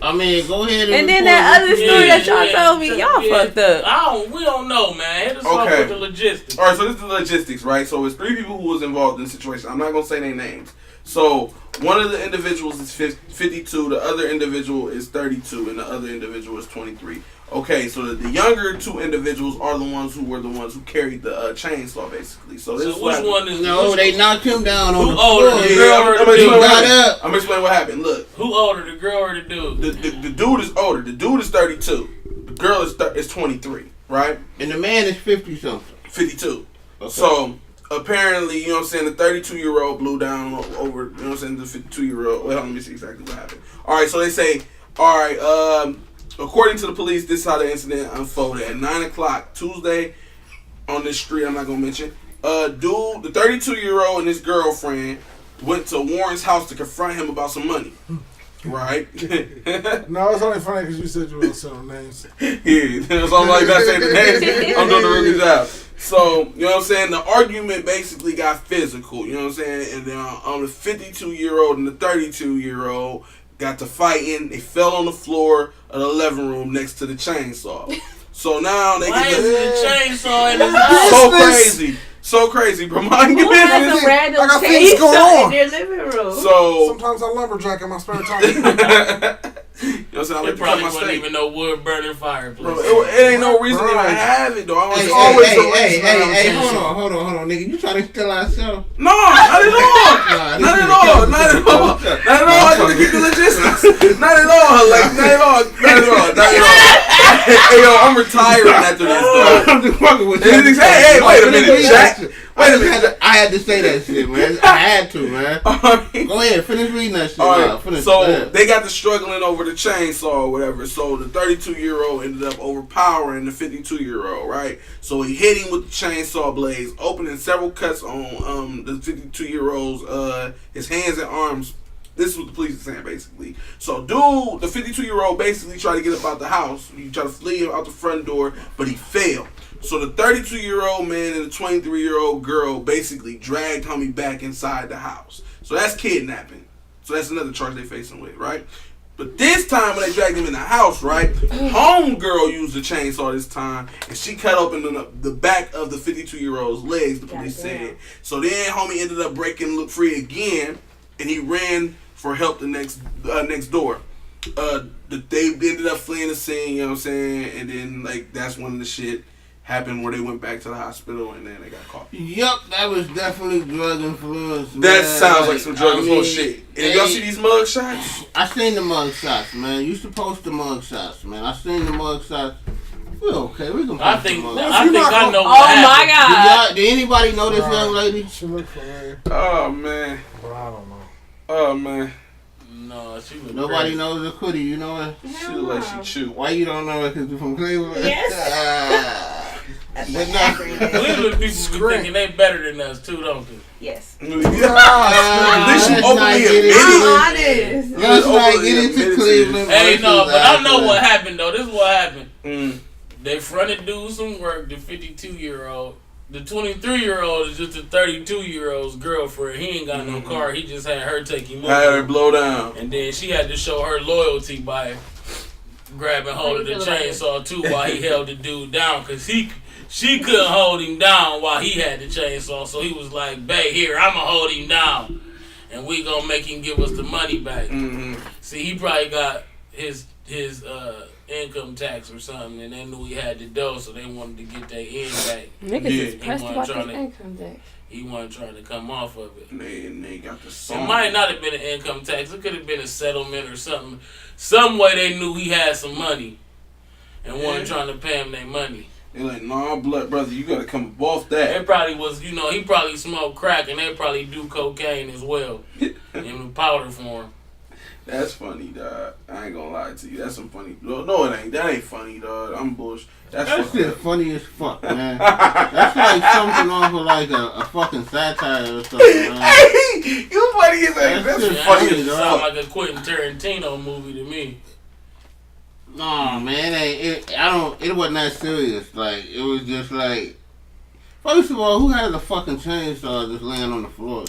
I mean, go ahead and then that other story that y'all told me, y'all fucked up. We don't know, man. Hit us off with the logistics. All right, so this is the logistics, right? So it's 3 people who was involved in the situation. I'm not gonna say their names. So one of the individuals is 52, the other individual is 32, and the other individual is 23. Okay, so the younger 2 individuals are the ones who carried the chainsaw, basically. So this which one is? No, they knocked him down on the floor. I'm gonna explain what happened. Look, who older, the girl or the dude? The dude is older. The dude is 32. The girl is 23, right? And the man is 50 something. 52. Okay. So apparently, you know what I'm saying, the 32-year-old blew down over, you know what I'm saying, the 52-year-old. Well, let me see exactly what happened. All right, so they say, all right, according to the police, this is how the incident unfolded. At 9 o'clock Tuesday on this street I'm not going to mention, dude, the 32-year-old and his girlfriend went to Warren's house to confront him about some money. Right? No, it's only funny because you said you were going to sell names. Yeah, so I'm like, not saying the name. I'm doing the rookie job. So, you know what I'm saying? The argument basically got physical, you know what I'm saying? And then the 52-year-old and the 32-year-old got to fighting. They fell on the floor of the living room next to the chainsaw. So now they Why get is the chainsaw in his house? so crazy. So crazy, bro. Mind Who has a random I got things going chainsaw on. in their living room? So Sometimes I lumberjack in my spare time. you know what I'm saying? I like It to cut probably my wasn't steak. even no wood burning fireplace. Bro, it ain't no reason to even Right. have it, though. I Hey, was always hey, the hey, reason. hey, hold on, nigga. You trying to steal our show? No, not at all. Not at all. Not at all. Not at all. I gotta keep the logistics. Not at all. Like, not at all. Not at all. Not at all. Hey, yo, I'm retiring after this, though. I'm just fucking with you. Hey, wait a minute, Jack. Wait a minute. I had to say that shit, man. I had to, man. Go ahead, finish reading that shit. All Now. right, Finish so that. they got to struggling over the chainsaw or whatever. So the 32-year-old ended up overpowering the 52-year-old, right? So he hit him with the chainsaw blades, opening several cuts on the 52-year-old's his hands and arms. This is what the police are saying, basically. So, dude, the 52-year-old basically tried to get up out the house. He tried to flee out the front door, but he failed. So the 32-year-old man and the 23-year-old girl basically dragged homie back inside the house. So that's kidnapping. So that's another charge they facing with, right? But this time when they dragged him in the house, right, homegirl used a chainsaw this time, and she cut open the back of the 52-year-old's legs, the police said. So then homie ended up breaking free again, and he ran for help the next door. They ended up fleeing the scene, you know what I'm saying? And then, like, that's when the shit happened where they went back to the hospital and then they got caught. Yup, that was definitely drug influence. That man. sounds like some drug influence I mean, shit. And y'all see these mug shots? I seen the mug shots, man. You should post the mug shots, man. I seen the mug shots. We're okay. We can post I think the mug I think I know Oh what my happened. God. Did anybody know this young lady? She look familiar, Oh, man. but I don't know. Oh, man. No, she was Nobody crazy. knows the QUITIE. You know her? She look like she chew. Why you don't know her? Because you're from Cleveland? Yes. That's But my no. Akron name. Cleveland people be thinking they better than us too, don't they? Yes. At least she let's openly not get admitted into it. I'm honest. Let's not Overly get admitted into to Cleveland. Hey, no, versus but I know Akron. what happened though. This is what happened. Mm. They fronted dude some work. The 52-year-old, the 23-year-old is just a 32-year-old's girlfriend. He ain't got no car. He just had her take him Had her over, blow down. and then she had to show her loyalty by grabbing hold of the chainsaw too while he held the dude down, cause she couldn't hold him down while he had the chainsaw. So he was like, "Babe, here, I'ma hold him down, and we gonna make him give us the money back." Mm-hmm. See, he probably got his income tax or something, and they knew he had the dough, so they wanted to get their end back. Niggas Yeah. is pressed He about wasn't this trying income tax. He wasn't trying to come off of it. And they got the It song. might not have been an income tax. It could have been a settlement or something. Some way they knew he had some money and wasn't trying to pay him their money. They're like, nah, blood brother, you gotta come up off that. It probably was, he probably smoked crack, and they probably do cocaine as well in powder form. That's funny, dog. I ain't gonna lie to you. That's some funny. No, it ain't. That ain't funny, dog. I'm bullshit. That's That fucked shit up. funny as fuck, man. That's like something off of like a fucking satire or something, man. Hey, you funny as hell. That's shit funny funny, as dog. Sound fuck. like a Quentin Tarantino movie to me. No, man, it wasn't that serious. Like, it was just like, first of all, who has a fucking chainsaw just laying on the floor?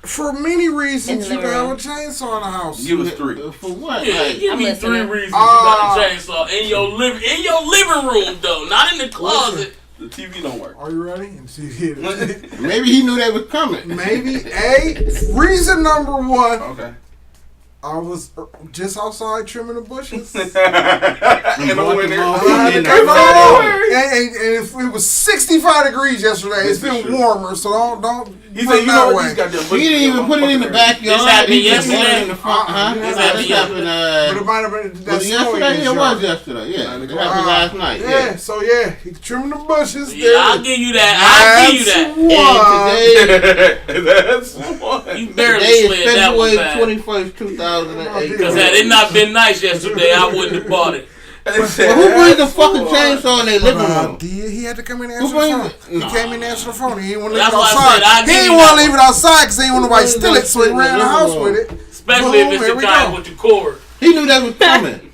For many reasons, In you the can have a room. chainsaw in the house. Give us three. For what? Yeah, Like, give I'm me listening. 3 reasons you got a chainsaw in your living room though, not in the closet. The TV don't work. Are you ready? And see it. maybe he knew they was coming. Maybe reason number one. Okay. I was just outside trimming the bushes. In the winter. And if it was 65 degrees yesterday, it's been warmer, so don't. He said, you know what? These goddamn He bushes didn't even go put it in the fucking backyard. This happened He just yesterday? put it in the front, huh? This This happened, But it might have been that was it yesterday? It was yesterday, yeah. It happened last night, Yeah, so yeah, he's trimming the bushes. Yeah, I'll give you that. I'll give you that. everywhere. That's one. You barely Today is slid that one February back. 21st, 2008. Because had it not been nice yesterday, I wouldn't have bought it. But who brings the fucking chainsaw in their living room? He had to come in and answer the phone. He came in and answered the phone. He didn't want to leave it That's why I outside. said, He didn't want to leave it outside because he didn't want nobody to steal it, so he ran in the house with it. Especially if it's the kind with the cord. He knew that was coming.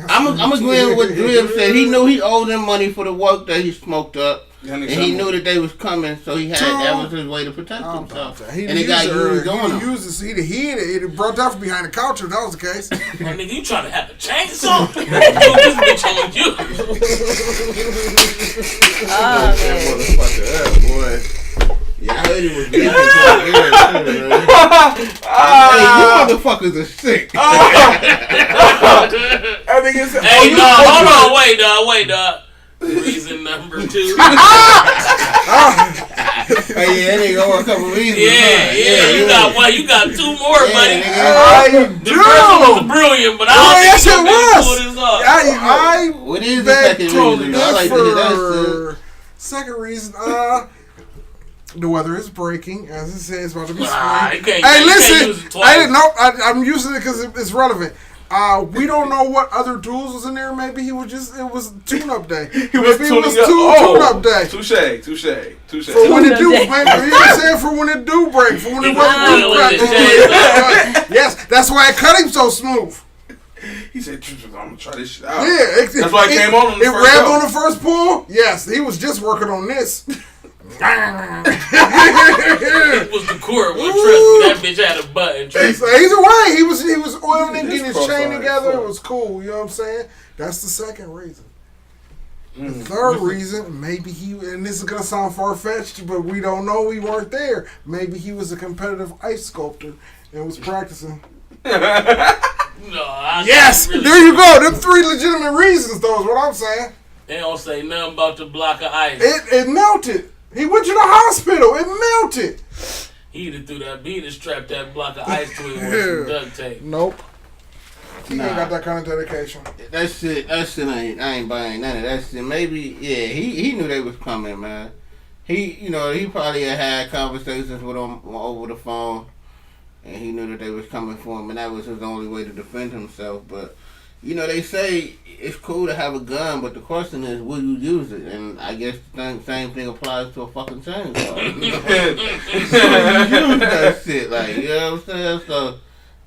I'm agreeing with what DRIBB said. He knew he owed them money for the work that he smoked up. And he knew that they was coming, so that was his way to protect himself. And he got used on him. He brought that from behind the couch if that was the case. Well, nigga, you trying to have a chainsaw? Put this bitch on you. Oh, man. Motherfucker up, boy. Yeah, I heard he was beating Hey, you motherfuckers are sick. Hey, dog, hold on, wait, dog. Reason number 2. Hey, yeah, they go a couple reasons. Yeah, you got 2 more, buddy. The first one was brilliant, but I don't think you pull this off. What is the second reason? I like to hear that. Second reason, the weather is breaking, as it says, it's about to be spring. Hey, listen, I'm using it because it's relevant. We don't know what other tools was in there. Maybe it was tune-up day. Tune-up day. Touche. For when it do, you know what I'm saying? For when it do break, for when it do crack. Yes, that's why it cut him so smooth. He said, I'm going to try this shit out. Yeah. That's why it came on the first revved on the first pull? Yes, he was just working on this. It was the cord. Well, trust me, that bitch had a button. Either way, he was oiling and getting his chain together. It was cool. You know what I'm saying? That's the second reason. The third reason, maybe and this is gonna sound far fetched, but we don't know. We weren't there. Maybe he was a competitive ice sculptor and was practicing. Yes, really there you go. Them 3 legitimate reasons, though, is what I'm saying. They don't say nothing about the block of ice. It melted. He went to the hospital. It melted. He either strapped that block of ice to him with some duct tape. Nope. He ain't got that kind of dedication. That shit I ain't buying none of that shit. Maybe, yeah, he knew they was coming, man. He probably had conversations with them over the phone, and he knew that they was coming for him, and that was his only way to defend himself. But they say it's cool to have a gun, but the question is, will you use it? And I guess the same thing applies to a fucking chainsaw. So you use that shit, like, you know what I'm saying? So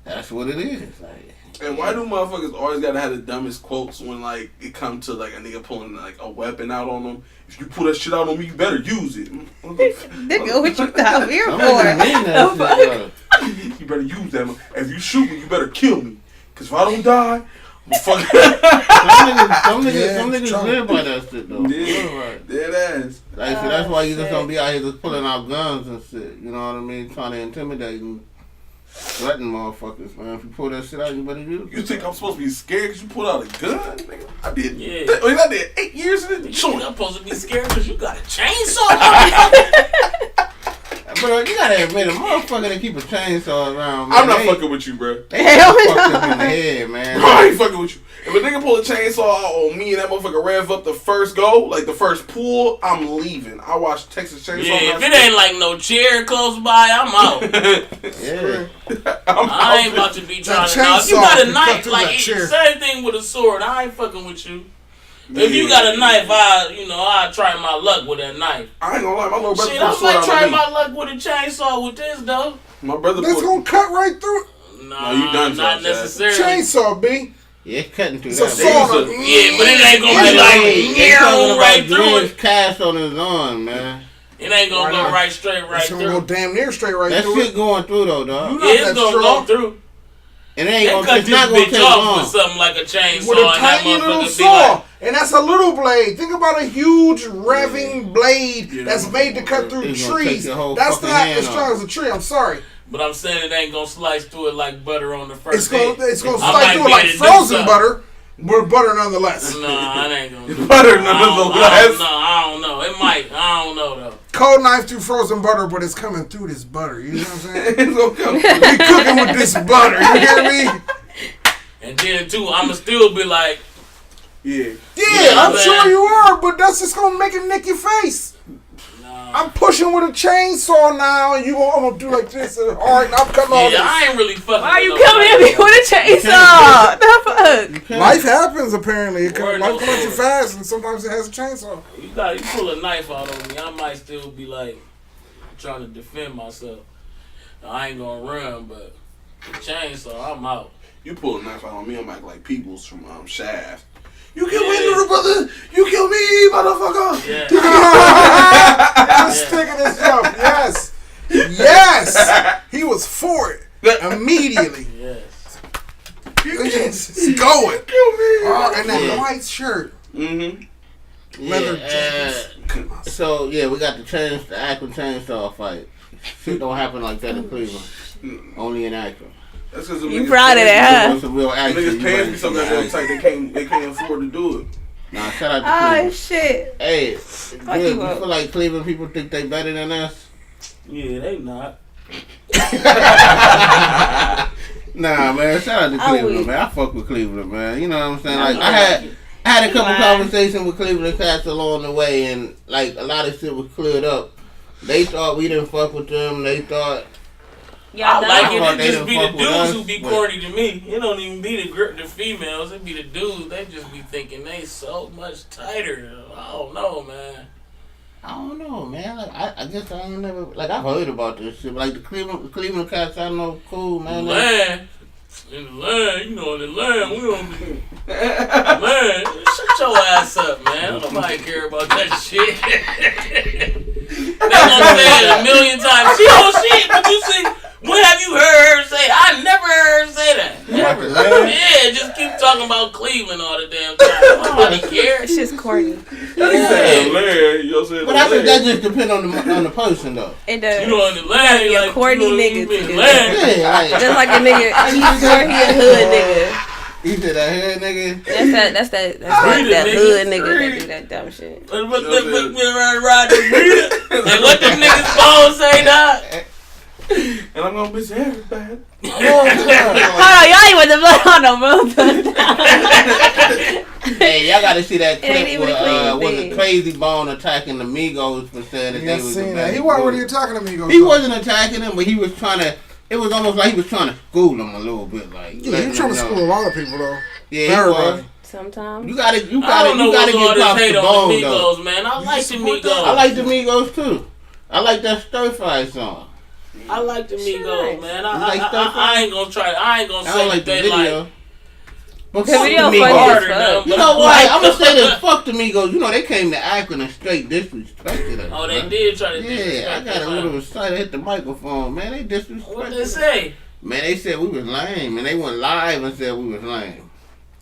that's what it is, like. And why do motherfuckers always gotta have the dumbest quotes when like it comes to like a nigga pulling like a weapon out on them? If you pull that shit out on me, you better use it. Nigga, what you thought we were for? You better use that. If you shoot me, you better kill me. Cause if I don't die, some niggas live by that shit though. Yeah, dead ass. Like, so that's why you just don't be out here just pulling out guns and shit. You know what I mean? Trying to intimidate and threaten motherfuckers, man. If you pull that shit out, you better do it. You think I'm supposed to be scared because you pulled out a gun? Nigga, I did. Yeah. I did 8 years in it. You think I'm supposed to be scared because you got a chainsaw? Bro, you gotta admit, a motherfucker that keep a chainsaw around, man. I'm not fucking with you, bro. They fucked up in the head, man. Bro, I ain't fucking with you. If a nigga pull a chainsaw out on me and that motherfucker rev up the first go, like the first pull, I'm leaving. I watch Texas Chainsaw. Yeah, if it ain't like no chair close by, I'm out. Yeah. I ain't about to be trying to know. If you got a knife, like same thing with a sword, I ain't fucking with you. If you got a knife, I'll try my luck with that knife. I ain't gonna lie, my little brother shit, I might try my luck with a chainsaw with this though. My brother, that's gonna cut right through. No, you done not necessarily. Chainsaw, B. Yeah, it's cutting through that. Yeah, but it ain't gonna be like right through it. Cast on his arm, man. It ain't gonna go right straight right through. It's gonna go damn near straight right through. That shit going through though, dog. Yeah, it's gonna go through. It ain't gonna cut this bitch off with something like a chainsaw with a tiny little saw, and that's a little blade. Think about a huge revving blade that's made to cut through trees. That's not as strong as a tree. I'm sorry. But I'm saying it ain't gonna slice through it like butter on the first day. It's gonna slice through it like frozen butter. But butter nonetheless. No, it ain't gonna do butter nonetheless. I don't know. It might. I don't know though. Cold knife through frozen butter, but it's coming through this butter. You know what I'm saying? It's gonna come. We cooking with this butter. You hear me? And then too, I'ma still be like, yeah, I'm sure you are, but that's just gonna make it nick your face. I'm pushing with a chainsaw now, and I'm gonna do like this. All right, I'm cutting all this. I ain't really fucking. Why are you coming at me with a chainsaw? The fuck? look. Life happens apparently. Life Word comes no at you sword. fast, and sometimes it has a chainsaw. You pull a knife out on me, I might still be like trying to defend myself. I ain't gonna run, but the chainsaw, I'm out. You pull a knife out on me, I'm like Peoples from Shaft. You kill me, little brother. You kill me, motherfucker. Yeah. I'm sticking this up. Yes. Yes. He was for it immediately. Yes. He's going. Kill me. And that white shirt. Mm-hmm. Leather jacket. So yeah, we got the Akron chainsaw fight. Shit don't happen like that in Cleveland. Only in Akron. That's because You proud of that, huh? Some real action. Niggas pants be so goddamn tight they can't afford to do it. Nah, shout out to Oh Cleveland. shit. Hey, Fuck good. you You up. feel like Cleveland people think they better than us? Yeah, they not. Nah, man. Shout out to I Cleveland, would. man. I fuck with Cleveland, man. You know what I'm saying? I Like know I had a couple Right. conversations with Cleveland cats along the way, and like a lot of shit was cleared up. They thought we didn't fuck with them. They thought. Y'all I like don't. it. They It just done be the fuck with dudes us, who be but- corny to me. It don't even be the females. It be the dudes. They just be thinking they so much tighter. I don't know, man. I don't know, man. Like I guess I ain't never like I've heard about this shit. But like the Cleveland cats, I know, cool, man. Land. In the land, you know, in the land, we don't be. Man, shut your ass up, man. Nobody care about that shit. They gonna say it a million times. She don't shit, but you see, when have you heard her say? I never heard her say that. Never. Yeah, just keep talking about Cleveland all the damn time. Nobody cares. It's just corny. But I think that just depends on the person though. It does. You know, in the land, Be a like, corny you know, nigga you to be in do the land. Yeah, like Just like a nigga, he swear he a hood nigga. you said that head nigga. That's that hood nigga that do that dumb shit. But ride the breeder. And what them niggas supposed to say, dog? And I'm gonna miss everybody. Hold on, y'all ain't with the blood on no bro. Hey, y'all gotta see that It ain't clip even a where clean was thing. it Crazy Bone attacking the Migos for saying that Yeah, I they was seen the that. bad He wasn't group. really attacking them. He wasn't attacking them, but he was trying to. It was almost like he was trying to school them a little bit, like. Yeah, letting he trying to them know. school a lot of people though. Yeah, he Everybody. was. Sometimes. You gotta I don't know you gotta what's all get this props hate to on Bone the though. Migos, man. I like the support that? Migos. I like the Migos too. I like that Stir Fry song. I like the Migos, man. You like Stir Fry? I ain't gonna try. I ain't gonna I say don't like that the they video. like. But The fuck video the funny Migos. as Harder fuck. than them, You know but what? I I'm gonna like say them. that fuck the Migos. You know they came to Akron and straight disrespected us. Oh, they man. did try to Yeah, I disrespect got a us, little huh? excited. Hit the microphone, man. They disrespected What they us. say? Man, they said we was lame, and they went live and said we was lame.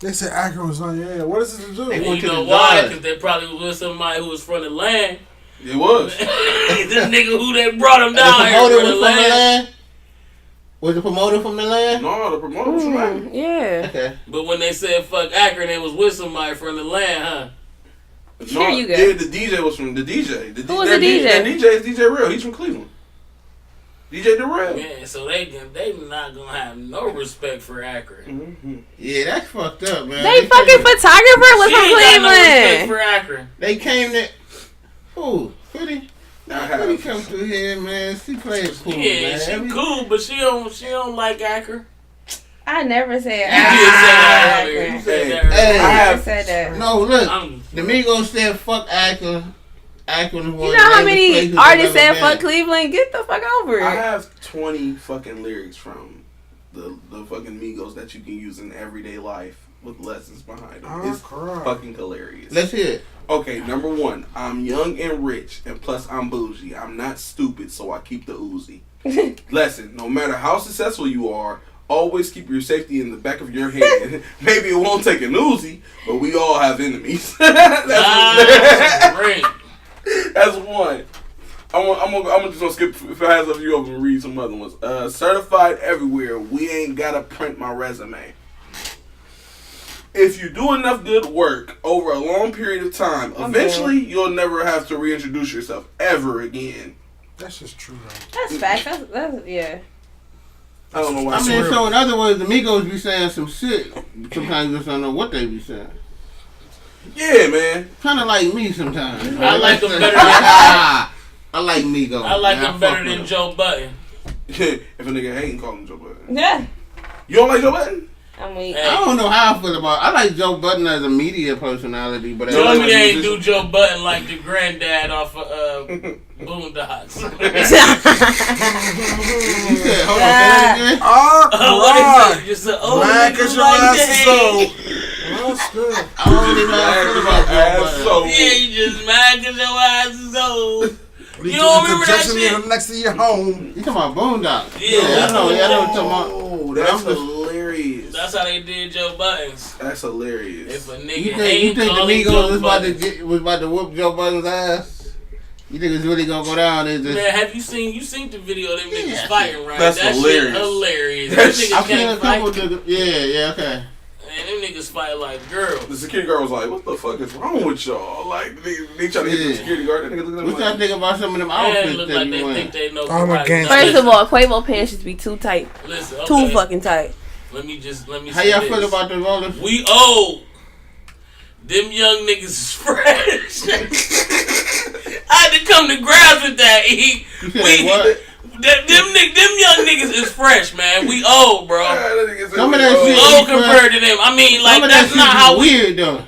They said Akron was on. Yeah, what is it to do? They And went you to know the why? Dodge. Because they probably was with somebody who was from the land. It was. This nigga who they brought him And the down here promoter from was the from the land. land. Was the promoter from the land? No, the promoter was from Akron. Yeah. Okay. But when they said fuck Akron, they was with somebody from the land, huh? Here you go. Yeah, the DJ was from the DJ. Who was the DJ? That DJ is DJ Real. He's from Cleveland. DJ Durrell. Man, so they not gonna have no respect for Akron. Mm-hmm. Yeah, that's fucked up, man. They fucking photographer was She from ain't got no respect Cleveland. for Akron. They came to. Who? Quittie? I Quittie have. come through here, man. She plays cool, Yeah, man. she cool, but she don't like Akron. I never said You did say that Akron. earlier. You said that Hey. earlier. I I never have- said that. No, look. I'm- The Migos said fuck Akron. Akron was one You of know the how lamest many places artists I've said ever fuck been. Cleveland? Get the fuck over I it. have 20 fucking lyrics from the fucking Migos that you can use in everyday life with lessons behind them. Oh, It's crap. fucking hilarious. Let's hear it. Okay, number one, I'm young and rich, and plus I'm bougie. I'm not stupid, so I keep the Uzi. Lesson, no matter how successful you are, always keep your safety in the back of your head. Maybe it won't take an Uzi, but we all have enemies. That's great. That's one. I'm just gonna skip. If I have a few of them, read some other ones. Certified everywhere. We ain't gotta print my resume. If you do enough good work over a long period of time, eventually you'll never have to reintroduce yourself ever again. That's just true, though. That's facts. That's yeah. I don't know why. I mean, real. so in other words, the Migos be saying some shit. Sometimes you just don't know what they be saying. Yeah, man. Kind of like me sometimes. I like them better than I like Migos. I like man. them better fuck than with Joe Button. If a nigga hating, call him Joe Budden. Yeah. You don't like Joe Budden? I'm week. I don't know how I feel about. I like Joe Budden as a media personality, but Tell me they ain't do Joe Budden like the granddad off of Boondocks. You said, hold on, say that again. What is it? Just an old Black nigga as your like ass that. so. That's good. I don't even know how I feel about Joe Budden. Yeah, you just mad because your ass is old. You don't remember that shit? Next to your home. You talking about Boondocks? Yeah, I know. Yeah, I know what you're talking about. Oh, that's hilarious. That's how they did Joe Buttons. That's hilarious. If a nigga You ain't think the calling Migos Joe was about to whoop Joe Budden's ass? You think it's really gonna go down? It's just, Man, have you seen the video of them niggas Yeah. fighting, right? That's that hilarious. Shit hilarious. That's- Them I've niggas seen a can't couple. fight. Yeah, okay. Man, them niggas fight like girls. The security guard was like, "What the fuck is wrong with y'all?" Like they trying to hit the Yeah. security guard. That nigga looking at What him y'all like, think about some of them Man, outfits look that like you they wear? think they know. I'm a karate. gangster. First of all, Quavo pants should be too tight. Listen, Too okay. fucking tight. Let me How say y'all this. feel about the rollers? We old. Them young niggas is fresh. I had to come to grasp with that. You said what? Them young niggas is fresh, man. We old, bro. Some of that We shit- old compared to them. I mean, like Some of that that's shit not be how we. weird though.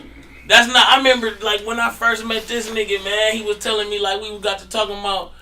That's not. I remember like when I first met this nigga, man. He was telling me like we got to talking about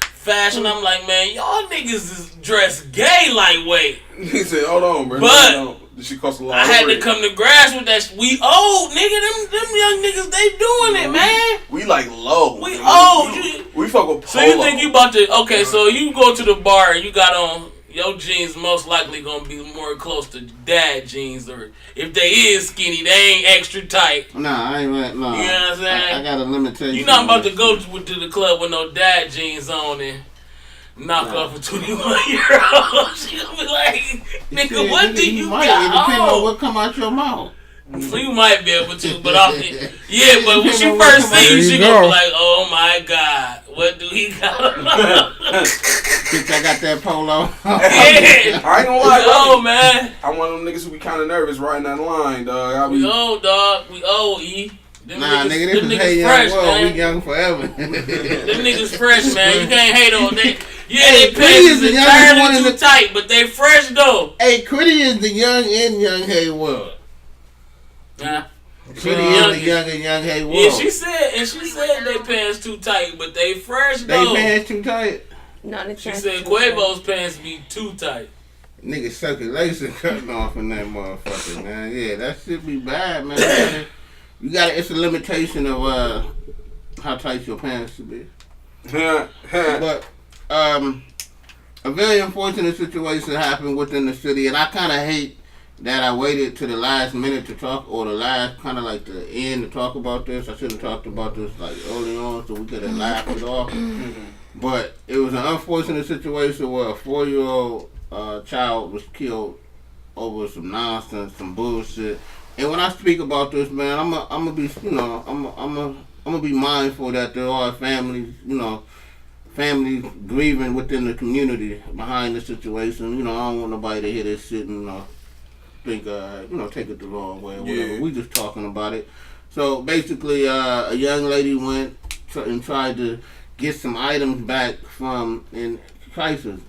fashion. I'm like, man, y'all niggas is dressed gay lightweight. He said, "Hold on, bro." But she cost a lot. I had to come to grasp with that. We old, nigga. Them young niggas, they doing it, man. We like low. We nigga. old. We fuck with So polo. you think you about to? Okay, so you go to the bar and you got on your jeans. Most likely gonna be more close to dad jeans, or if they is skinny, they ain't extra tight. Nah, I ain't right. No, You know what I'm saying? I got a limitation. You not about to go to the club with no dad jeans on and knock off a 21-year-old. She gonna be like, nigga, what do you might. got It depends on on? what come out your mouth. So you might be able to, but but when she Depending on first what see you, There she you gonna go. be like, oh my God, what do he got on? Bitch, I got that polo. Yeah. I ain't gonna lie, Oh bro. man, I'm one of them niggas who be kind of nervous riding that line, dog. I we be, old dog, we old E. Them Nah, niggas, nigga, them this is niggas Hey Young fresh, World. man. We young forever. Them niggas fresh, man. You can't hate on they. Yeah, Hey, they Quittie pants is is the youngest one entirely in too the- tight, but they fresh though. Hey, Quittie is the young in Young Hey World. Nah. Quittie is the young in Young Hey World. Yeah, she said they pants too tight, but they fresh They though. pants too tight. No, they She can't. said Quavo's pants be too tight. Nigga circulation cutting off in that motherfucker, man. Yeah, that shit be bad, man. You gotta, it's a limitation of how tight your pants should be. But a very unfortunate situation happened within the city, and I kind of hate that I waited to the last minute to talk, or the last kind of like the end to talk about this. I should have talked about this like early on, so we could have laughed it off. But it was an unfortunate situation where a 4-year-old child was killed over some nonsense, some bullshit. And when I speak about this, man, I'm gonna be, you know, I'm gonna be mindful that there are families, you know, families grieving within the community behind the situation. You know, I don't want nobody to hear this shit and think, you know, take it the wrong way or whatever. Yeah. We just talking about it. So basically, a young lady went and tried to get some items back from in crisis.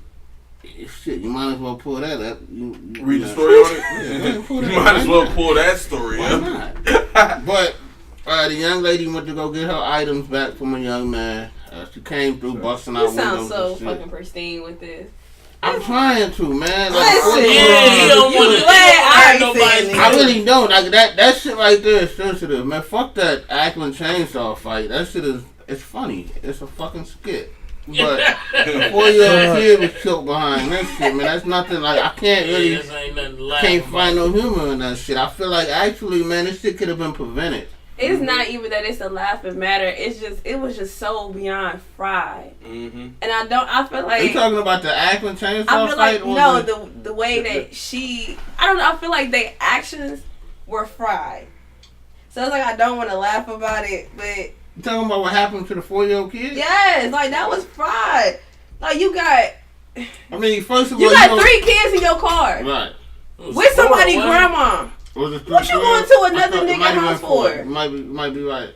Shit, you might as well pull that up. read the story on it. Yeah, pull You that might up. as well pull that story Why up. not? But the young lady went to go get her items back from a young man. She came through busting out You sound windows so and shit. fucking pristine with this. I'm trying to, man. Like, Listen, Yeah, he don't want to hurt nobody. I really don't. Like that shit right there is sensitive, man. Fuck that Akron chainsaw fight. That shit is, it's funny. It's a fucking skit. But a 4-year-old kid was killed behind this shit, man. That's nothing like, I can't really, This ain't nothing to laugh can't about. find no humor in that shit. I feel like actually, man, this shit could have been prevented. It's not even that it's a laughing matter. It's just, it was just so beyond fried. Mm-hmm. And I feel Are you like, talking about the Akron chainsaw I feel fight? like, or no, the- the way that she, I don't know, I feel like their actions were fried. So it's like, I don't want to laugh about it, but You talking about what happened to the 4-year-old kid? yes, like that was fried. Like you got I mean, first of all, You got know- 3 kids in your car. Right. With somebody's grandma. Was it What you 3 going kids? to another I thought it nigga might have house been 4. for? Might be right.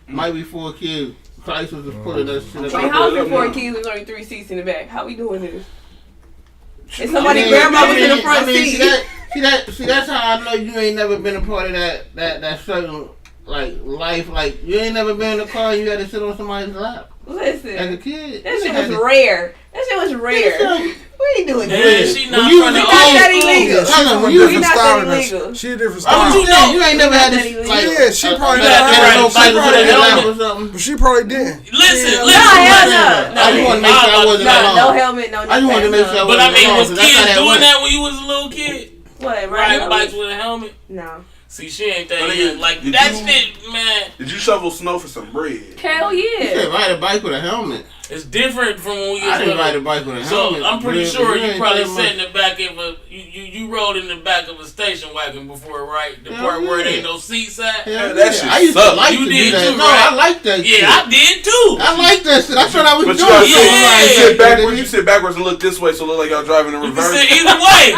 Might be 4 kids. Christ was just pulling that shit I up. mean, how's it 4 Yeah. kids with only 3 seats in the back? How we doing this? And I somebody's mean, grandma was in the front I mean, seat. See, that's how I know you ain't never been a part of that certain like life. Like you ain't never been in a car and you had to sit on somebody's lap. Listen, As a kid, that shit was rare. That shit was rare. We ain't doing that. She not you from the not old that school. illegal. She's from a you different not style that than us. illegal. She a different Oh, style. you know, you ain't never had this like. Yeah, she probably like, not. like, She like, probably like, didn't. or something. But she probably didn't. Listen. hell no. I just want to make sure I wasn't alone. No helmet, no. I just wanted to make sure I But I wasn't mean, alone. was 'Cause that's how kids doing went. that when you was a little kid? What? Riding bikes with a helmet? No. See, she ain't that But young. Like did that you- shit, man. Did you shovel snow for some bread? Hell You said yeah. ride a bike with a helmet. It's different from when we I used didn't ride a to. bike with a So helmet. I'm pretty Yeah, sure you you ain't probably that sat in the back of a you rode in the back of a station wagon before, right? The Hell part where yeah. there ain't no seats at. Yeah, that shit I used to sucked. like You to did do that. too, No, right? I like that shit. Yeah, I did too. I like that shit. That's what I was But doing. you gotta Yeah. sit backwards. You sit backwards and look this way, so it look like y'all driving in You can reverse. sit either way.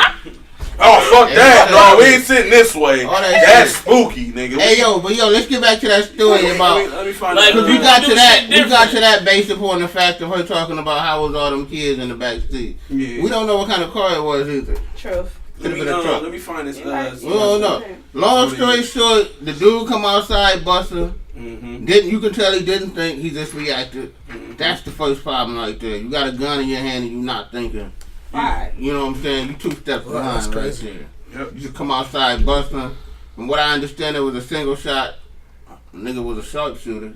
Oh fuck Hey, that! all No, we that ain't sitting this way. All that That's shit. spooky, nigga. Hey yo, let's get back to that story about. Let me find Like, out. Cause we got to do that. shit We got different. to that based upon the fact of her talking about how was all them kids in the back seat. Yeah. We don't know what kind of car it was either. Truth. Could've been a truck. Let me find this. We don't know. Long story short, the dude come outside busting. Mm-hmm. You can tell he didn't think. He just reacted. That's the first problem right there. You got a gun in your hand and you not thinking. Right. You know what I'm saying? You 2 steps Well, that's behind right crazy. there. Yep. You just come outside busting. From what I understand, it was a single shot. Nigga was a sharpshooter.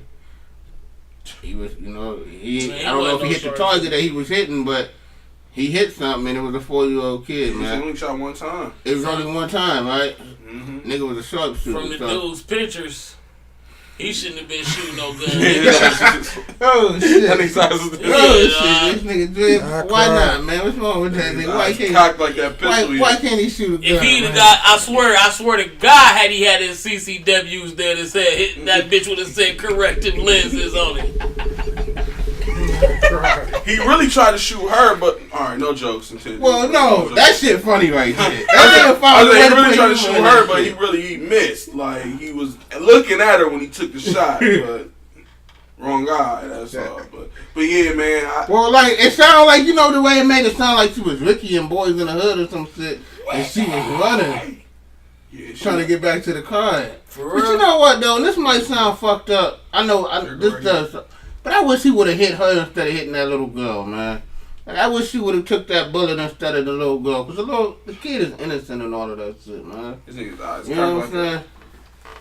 He was, I don't know if he hit the target that he was hitting, but he hit something and it was a 4-year-old kid, He man. only shot one time. It was only one time, right? Mm-hmm. Nigga was a sharpshooter. From the so. dude's pictures, he shouldn't have been shooting no gun. Oh shit! That nigga size is Oh Yeah, shit! This nigga drip. I Why cried. not, man? What's wrong with that nigga? Why can't cocked like that pistol? why can't he shoot a gun? If he'd man? have got, I swear to God, had he had his CCWs there that said, hitting that bitch would have said corrective lenses on it. He really tried to shoot her, but alright, no jokes. Well, no, that shit funny right there. I That nigga found a way he to really put tried to humor shoot in her, that but shit. he missed. Like he was looking at her when he took the shot, but wrong guy. That's all. But yeah, man. Well, like it sounded like the way it made it sound like she was Ricky and Boys in the Hood or some shit, and she was running, Yeah, trying to get back to the car. For But real. you know what though? And this might sound fucked up. I know this does, but I wish he would have hit her instead of hitting that little girl, man. Like, I wish she would have took that bullet instead of the little girl, cause the kid is innocent and all of that shit, man. This nigga's eyes You know what cocked I'm like saying?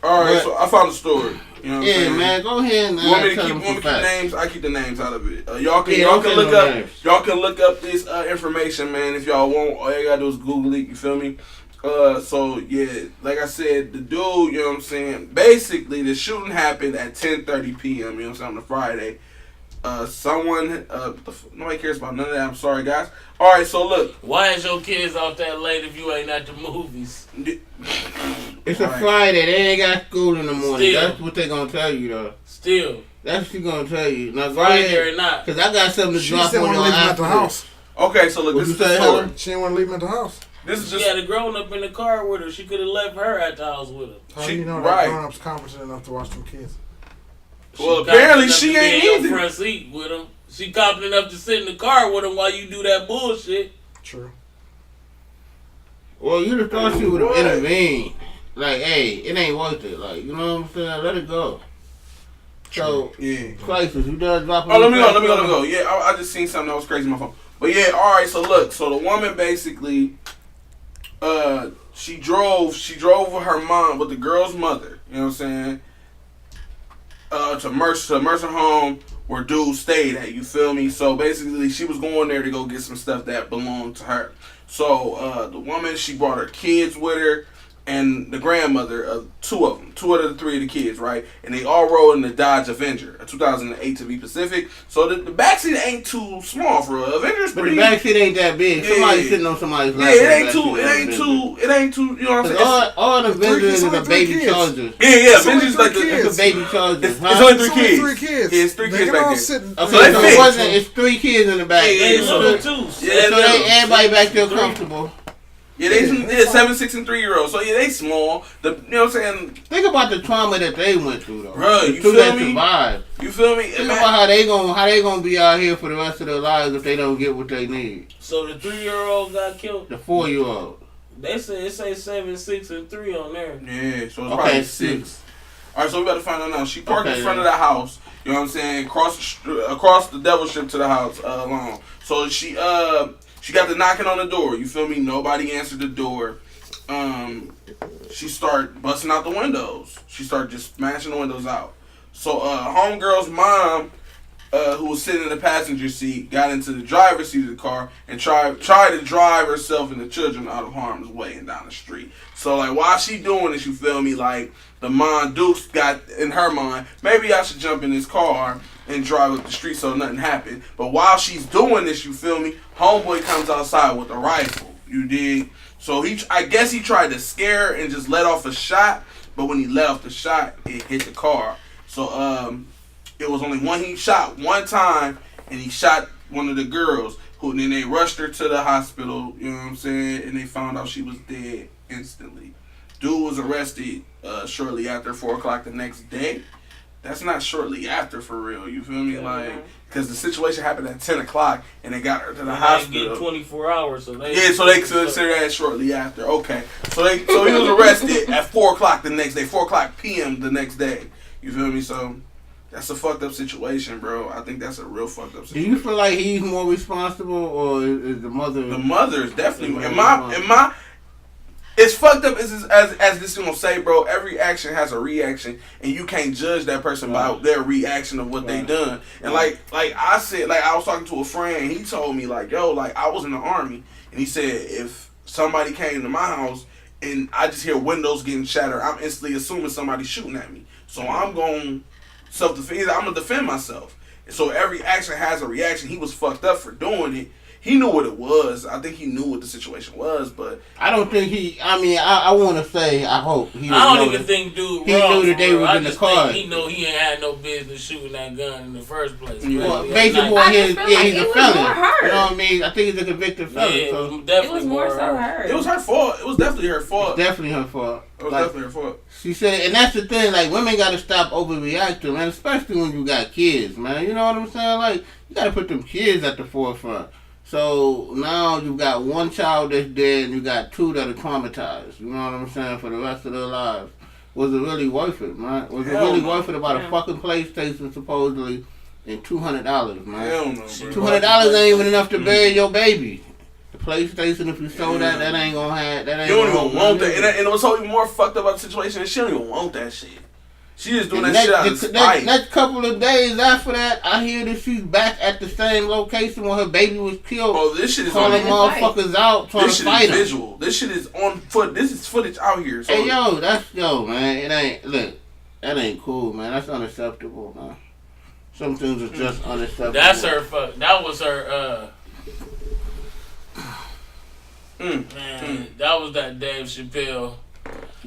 that. Alright, But- so I found the story. You know what I'm Yeah, saying? man. Go ahead and You want me to tell keep them want me some to keep facts. names? I keep the names out of it. Y'all can Yeah, y'all don't can say look no up names. y'all can look up this information, man. If y'all want, all you gotta do is Google it. You feel me? So yeah, like I said, the dude, you know what I'm saying. Basically, the shooting happened at 10:30 p.m. You know what I'm saying on a Friday. Nobody cares about none of that. I'm sorry, guys. All right, so look. Why is your kids out that late if you ain't at the movies? It's a Right. Friday. They ain't got school in the morning. Still. That's what they gonna tell you, though. Still, That's what she gonna tell you. Now go Friday ahead, or not. cause I got something to She drop still on want to your leave him at the after. house. Okay, so look, What this you is the say, story. Helen? She didn't want to leave him at the house. This is She just had a grown up in the car with her. She could have left her at the house with her. How She- do you know right. that grown-ups competent enough to watch them kids? well, She apparently confident she enough to be ain't in your either. front seat with him. She confident enough to sit in the car with him while you do that bullshit. True. Well, you'd have thought she would have What? intervened. Like, hey, it ain't worth it. Like, you know what I'm saying? Let it go. So, Yeah. crisis, you done dropping? Oh, let me go. Yeah, I just seen something that was crazy on my phone. But yeah, all right. So look, so the woman basically, she drove with her mom, with the girl's mother. You know what I'm saying? To Mercer home where dude stayed at. You feel me? So basically, she was going there to go get some stuff that belonged to her. So the woman, she brought her kids with her. And the grandmother, two of the three of the kids, right? And they all rode in the Dodge Avenger, a 2008 to be specific. So the backseat ain't too small for her. Avenger's But the pretty. backseat ain't that big. Yeah. Somebody sitting on somebody's Yeah, lap. it in the ain't too. backseat. It ain't too. You know what I'm 'Cause saying? all the It's three Avengers kids, is a only three baby kids. Charger. Yeah, It's only Avenger's three like kids. It's a baby Charger. It's huh? only It's three only kids. three kids. Yeah, it's three They kids can back all there. sit. Okay, So they so fit. it wasn't. It's 3 kids in the back. Yeah, They yeah, little yeah. too. Yeah, So they everybody back there comfortable. Yeah, they 7, 6, and 3-year-olds. So yeah, they small. You know what I'm saying? Think about the trauma that they went through, though. Bruh, The you two feel that me? survived. You feel me? Think about how they gonna be out here for the rest of their lives if they don't get what they need. So the 3-year-old got killed. The 4-year-old. They say it say 7, 6, and 3 on there. Yeah, so it's probably 6. All right, so we about to find out now. She parked in front of the house. You know what I'm saying? Across the Devil Strip to the house alone. So she got the knocking on the door. You feel me? Nobody answered the door. She started busting out the windows. She started just smashing the windows out. So homegirl's mom, who was sitting in the passenger seat, got into the driver's seat of the car and tried to drive herself and the children out of harm's way and down the street. So like while she doing this, you feel me? Like the mom Dukes got in her mind, maybe I should jump in this car and drive up the street so nothing happened. But while she's doing this, you feel me? Homeboy comes outside with a rifle. You dig? So I guess he tried to scare her and just let off a shot. But when he let off the shot, it hit the car. So it was only one. He shot one time, and he shot one of the girls. And then they rushed her to the hospital. You know what I'm saying? And they found out she was dead instantly. Dude was arrested shortly after 4:00 the next day. That's not shortly after for real. You feel me? Like, because the situation happened at 10:00 and they got her to the hospital. Get 24 hours. So they consider that shortly after. Okay, so he was arrested at 4:00 the next day, 4:00 p.m. the next day. You feel me? So that's a fucked up situation, bro. I think that's a real fucked up situation. Do you feel like he's more responsible, or is the mother? The mother is definitely. It's fucked up as this is gonna say, bro. Every action has a reaction, and you can't judge that person by their reaction of what they done. And like I said, like I was talking to a friend, he told me like, yo, like I was in the Army, and he said if somebody came to my house and I just hear windows getting shattered, I'm instantly assuming somebody's shooting at me. So I'm going self-defense. I'm gonna defend myself. And so every action has a reaction. He was fucked up for doing it. He knew what it was. I think he knew what the situation was, but I don't think he. I mean, I want to say I hope he. I don't even think dude. He knew that they was in the car. He know he ain't had no business shooting that gun in the first place. Well, based on he's a felon. You know what I mean? I think he's a convicted felon. Yeah, so it was more so her. It was her fault. It was definitely her fault. Definitely her fault. It was definitely her fault. She said, and that's the thing. Like women got to stop overreacting, man. Especially when you got kids, man. You know what I'm saying? Like you got to put them kids at the forefront. So now you've got one child that's dead and you got 2 that are traumatized. You know what I'm saying? For the rest of their lives. Was it really worth it, man? Was it really worth it about a fucking PlayStation supposedly and $200, man? Hell no, bro. $200 ain't even enough to bury your baby. The PlayStation, if you sold that ain't gonna have that. Ain't you don't even want that. And what's so even more fucked up about the situation is she don't even want that shit. She just doing that shit out of spite. Next couple of days after that, I hear that she's back at the same location where her baby was killed. Oh, this shit is calling motherfuckers out, trying to fight them. This shit is visual. This shit is on foot. This is footage out here. So. Hey, man. It ain't, look, that ain't cool, man. That's unacceptable, man. Some things are just unacceptable. That's her fuck. That was her, that was that Dave Chappelle.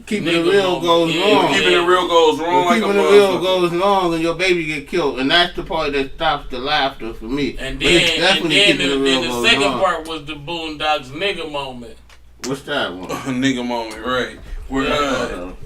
Keeping it real goes wrong. Keeping it real goes wrong. Keeping it real goes wrong, and your baby get killed, and that's the part that stops the laughter for me. And then the second part was the Boondocks nigga moment. What's that one? Nigga moment, right? Where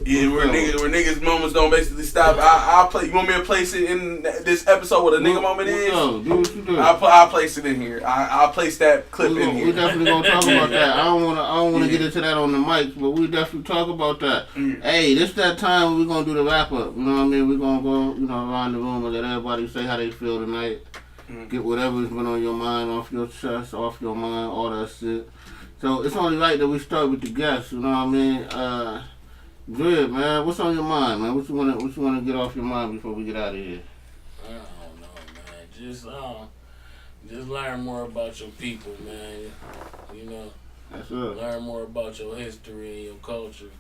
niggas moments don't basically stop. I'll play. You want me to place it in this episode? What a nigga moment is? No, do what you do. I'll place it in here. I'll place that clip in here. We definitely gonna talk about that. I don't wanna get into that on the mic, but we definitely talk about that. Hey, this that time when we gonna do the wrap up. You know what I mean? We gonna go, around the room and let everybody say how they feel tonight. Get whatever's been on your mind off your chest, off your mind, all that shit. So it's only right that we start with the guests, you know what I mean? Dribb, man, what's on your mind, man? What you wanna get off your mind before we get out of here? I don't know, man. Just learn more about your people, man. You know. That's it. Learn more about your history and your culture.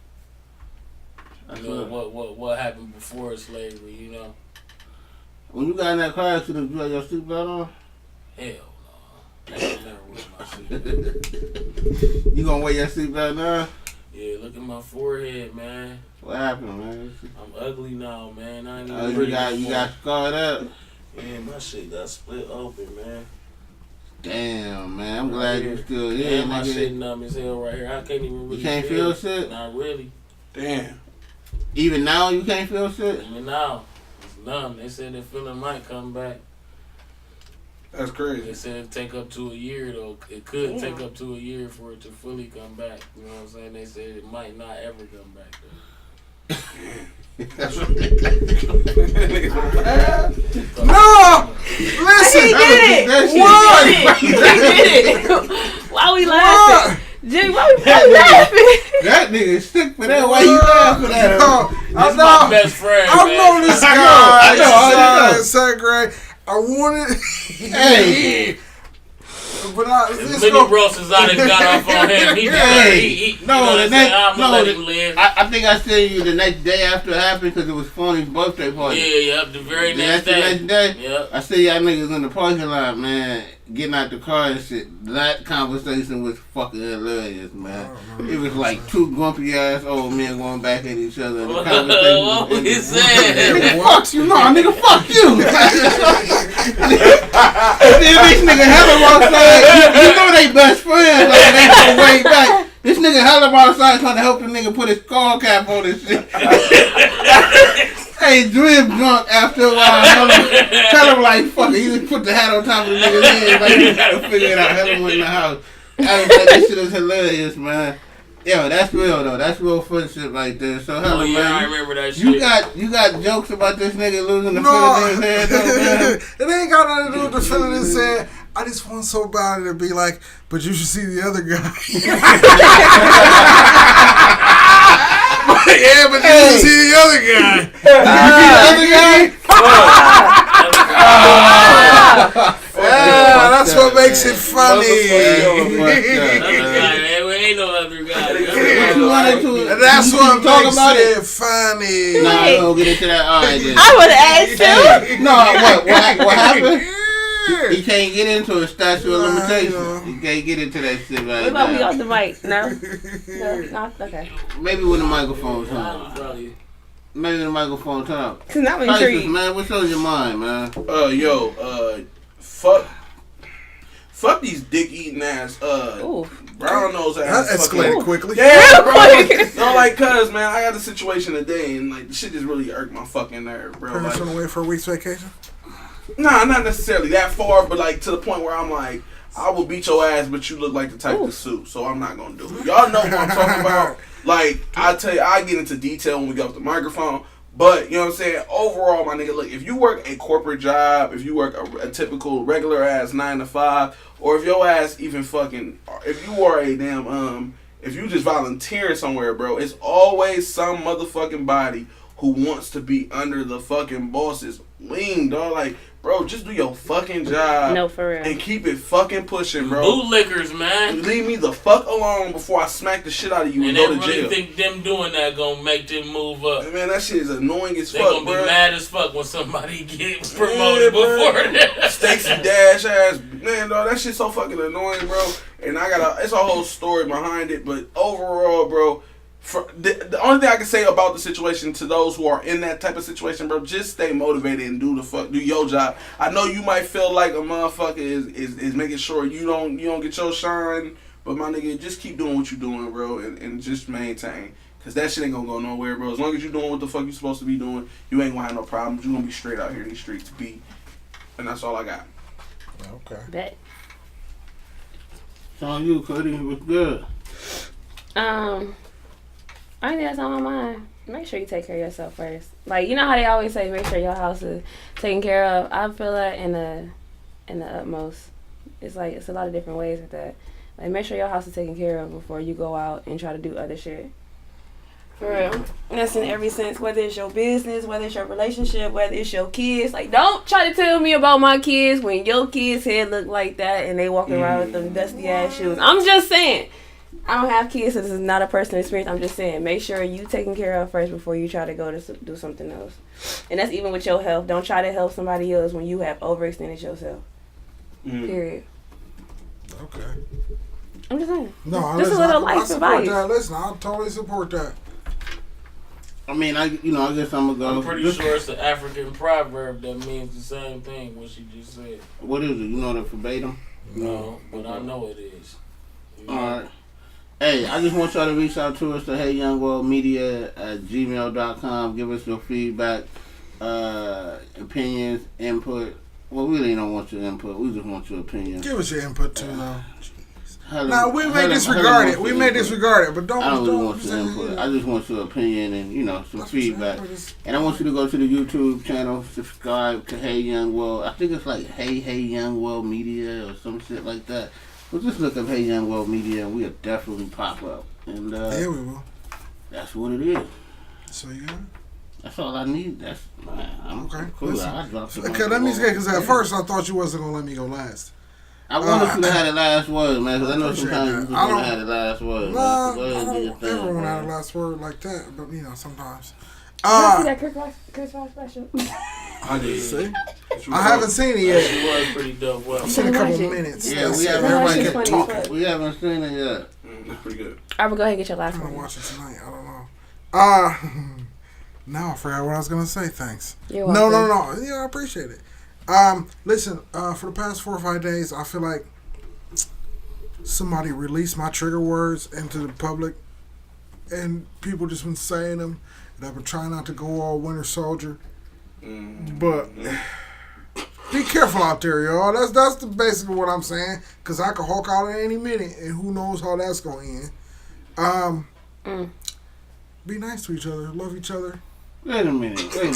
That's you know it. what happened before slavery, you know. When you got in that car accident, you had your seatbelt on? Hell no. I never wear my seatbelt. You gonna wear your seatbelt now? Yeah, look at my forehead, man. What happened, man? I'm ugly now, man. I ain't Oh, even you got scarred up? Yeah, my shit got split open, man. Damn, man. I'm glad you still here. Yeah, my shit numb as hell right here. I can't even really You can't feel shit? Not really. Damn. Even now you can't feel shit? Even now, it's numb. They said the feeling might come back. That's crazy. They said it take up to a year though. It could take up to a year for it to fully come back. You know what I'm saying? They said it might not ever come back though. No! Listen! He did it! What? He did it! Why we laughing? Jimmy, why we laughing? That nigga sick for that. Why you laughing at him? That's my best friend, I man. know this guy. I know. Second grade. I wanted. Hey. But Many roses I done got off on him. He I think I seen you the next day after it happened because it was Phony's birthday party. Yeah, the very next day. Yep. I see y'all niggas in the parking lot, man, getting out the car and shit. That conversation was fucking hilarious, man. It was like two grumpy ass old men going back at each other. And the conversation what was he saying? nigga, fuck you, no, nigga, fuck you. And then this nigga hella outside. You know they best friends. Like they go way back. This nigga hella outside trying to help the nigga put his skull cap on his shit. Hey, DRIBB drunk after a while. Tell him like, fuck it. He just put the hat on top of the nigga's head. Like, he gotta figure it out. Hella went in the house. I was like, this shit is hilarious, man. Yo, that's real though. That's real friendship right there. So hella, man. I remember that shit. You got jokes about this nigga losing the feeling in his head though, man? It ain't got nothing to do with the feeling in his head. I just want so bad to be like, but you should see the other guy. Yeah, but you should see the other guy. You see the other guy? That's what makes it funny. Ain't no other guy. That's what makes it funny. Nah, we don't get into that. All right, then. I would ask too. No, what happened? He can't get into a statute of limitations. He can't get into that shit right What about we now. off the mic? No, okay. Maybe when the microphone turn up. Maybe the microphone turn up. Cause I'm Crisis, intrigued. man, what's on your mind, man? Fuck these dick eating ass brown nose ass. That escalated quickly. Yeah, bro. No, like, cuz, man, I got a situation today and like the shit just really irked my fucking nerve, bro. Parents Like, on the way for a week's vacation? nah, not necessarily that far, but like to the point where I'm like, I will beat your ass, but you look like the type to sue, so I'm not gonna do it. Y'all know what I'm talking about. Like, I tell you, I get into detail when we get off the microphone. But, you know what I'm saying? Overall, my nigga, look, if you work a corporate job, if you work a typical regular ass 9 to 5, or if your ass even fucking, if you are a damn, if you just volunteering somewhere, bro, it's always some motherfucking body who wants to be under the fucking boss's wing, dog. Like, bro, just do your fucking job. No, for real. And keep it fucking pushing, bro. Bootlickers, man. Leave me the fuck alone before I smack the shit out of you and they go to really jail. think them doing that gonna make them move up. Man, that shit is annoying as They fuck, gonna bro. be mad as fuck when somebody gets promoted before that. Stacey Dash ass, man, dog, that shit's so fucking annoying, bro. And it's a whole story behind it, but overall, bro, the only thing I can say about the situation to those who are in that type of situation, bro, just stay motivated and do your job. I know you might feel like a motherfucker is making sure you don't get your shine, but my nigga, just keep doing what you doing, bro, and just maintain. Cause that shit ain't gonna go nowhere, bro. As long as you doing what the fuck you supposed to be doing, you ain't gonna have no problems. You gonna be straight out here in these streets, and that's all I got. Okay. Bet. It's on you, Cody. What's good? I think that's on my mind. Make sure you take care of yourself first. Like, you know how they always say, make sure your house is taken care of. I feel that in the utmost. It's like it's a lot of different ways with that. Like, make sure your house is taken care of before you go out and try to do other shit. For real. And that's in every sense, whether it's your business, whether it's your relationship, whether it's your kids. Like, don't try to tell me about my kids when your kids' head look like that and they walking around with them dusty ass shoes. I'm just saying. I don't have kids, so this is not a personal experience. I'm just saying, make sure you taken care of first before you try to go to do something else. And that's even with your health. Don't try to help somebody else when you have overextended yourself. Period. Okay. I'm just saying. No, this is a little life I support advice. that. Listen, I totally support that. I mean, I guess I'm gonna go. I'm pretty sure it's an African proverb that means the same thing what she just said. What is it? You know the verbatim? No, but I know it is. All right. Hey, I just want y'all to reach out to us at heyyoungworldmedia@gmail.com. Give us your feedback, opinions, input, Well, we really don't want your input. We just want your opinion. Give us your input too, though. Helen, Nah, we may Helen disregard wants it. We your may input. disregard it, but don't. I don't really don't want your input. I just want your opinion and, some That's what feedback. your input is. And I want you to go to the YouTube channel, subscribe to Hey Young World. I think it's like Hey Young World Media or some shit like that. Well, just look up Hey Young World Media and we'll definitely pop up. And Yeah, we will. that's what it is. So you got it? That's all I need. That's I'm Okay. cool. Listen. I dropped it. Okay, let me say, because at first I thought you wasn't gonna let me go last. I wanted you to have the last word, man, because I know appreciate sometimes that. you just I want to don't- have the last word. Nah, man. So go I ahead and do your don't thing, ever want to man. have the last word like that, but sometimes. You see that Chris Rock special? I did. See? I haven't seen it That yet. shit was pretty dope. Well, I've seen a couple Watch it. minutes. Yeah, That's we it. haven't, No, Everybody it's kept funny, talking. but- we haven't seen it yet. That's pretty good. I will go ahead and get your last I'm gonna one. watch it tonight. I don't know. Now I forgot what I was gonna say. Thanks. You're No. welcome. Yeah, I appreciate it. Listen. For the past 4 or 5 days, I feel like somebody released my trigger words into the public, and people just been saying them. And I've been trying not to go all Winter Soldier, but be careful out there, y'all. That's the basically what I'm saying. Cause I could Hulk out at any minute, and who knows how that's gonna end. Be nice to each other, love each other. Wait a minute. You could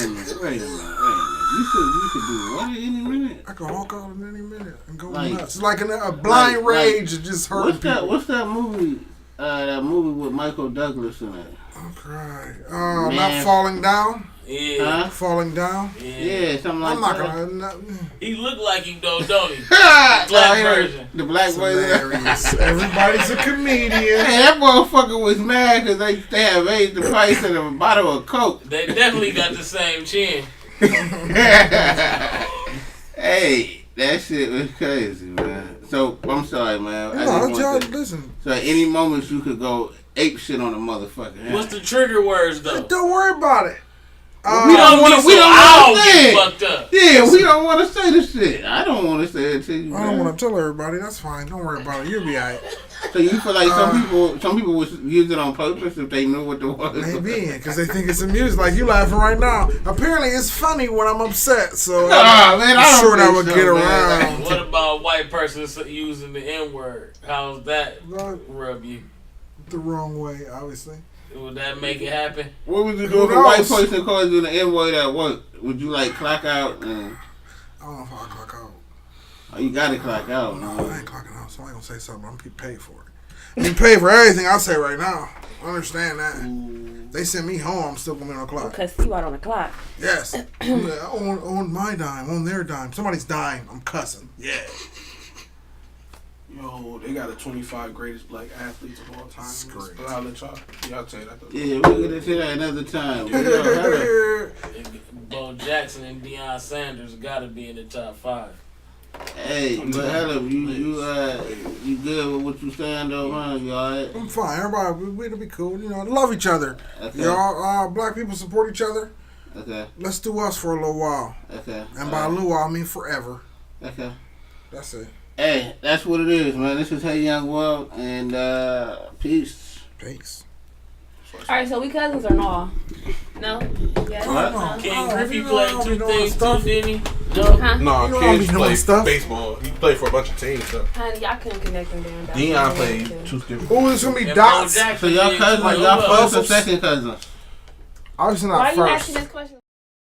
do what in a minute? I could Hulk out in any minute and go Like- nuts. It's like a blind like- rage that just hurt people. What's that movie? That movie with Michael Douglas in it. I'm crying. Man. Not falling down. yeah, Huh? Falling down. Yeah, something like I'm not that. gonna. he looked like him though, don't he? Black version. The black version. Hilarious. Everybody's a comedian. Hey, that motherfucker was mad because they have raised the price of a bottle of Coke. They definitely got the same chin. Hey, that shit was crazy, man. So, I'm sorry, man. I No, just y'all want to, listen. so at any moment you could go ape shit on a motherfucker. Yeah. What's the trigger words though? Don't worry about it. We don't want wanna- to. we don't I'll wanna say get it. fucked up. Yeah, we don't want to say the shit. I don't want to say it to you, I don't man. want to tell everybody. That's fine. Don't worry about it. You'll be alright. So you feel like some people would use it on purpose if they knew what the word was. Maybe because they think it's amusing. Like you laughing right now. Apparently, it's funny when I'm upset. So Nah, man, I I'm don't sure that think would so, get man. around. What about a white person using the N word? How's that Not rub you? the wrong way, obviously. Would that make it happen? What would you Who do if a white knows? person calls you the N word at work? Would you like clock out? And, I don't know if I'll clock out. oh, you gotta clock out. No, Man. I ain't clocking out. Somebody gonna say something. I'm getting paid for it. I'm getting paid for everything I say right now. I understand that. They send me home. I'm still gonna be on the clock. Because you out on the clock. Yes. on my dime, on their dime, somebody's dime. I'm cussing. Yeah. Yo, they got the 25 greatest black athletes of all time. That's great. But I'll let y'all tell you that. Though. Yeah, we'll get into that another time. But, yo, Hella, Bo Jackson and Deion Sanders got to be in the top 5. hey, but Hella, you good with what you saying though, man? You alright? I'm fine. Everybody, we'll be cool. You know, love each other. Okay. Y'all, black people support each other. Okay. Let's do us for a little while. Okay. And by a little while, I mean forever. Okay. That's it. Hey, that's what it is, man. This is Hey Young World, and peace. Peace. Alright, so we cousins or no? No? Yes? What? No? King Oh, Griffey you know played I don't 2 be knowing things too, stuff. didn't he? No. Huh? No, You know I kids be knowing play stuff. baseball. He played for a bunch of teams, though. Honey, y'all couldn't connect them down. Deion played 2 different. Ooh, it's gonna be And Bo dots. Jackson So y'all did cousins, too. y'all puzzles. first or second cousins? Obviously Why not are you first. asking this question?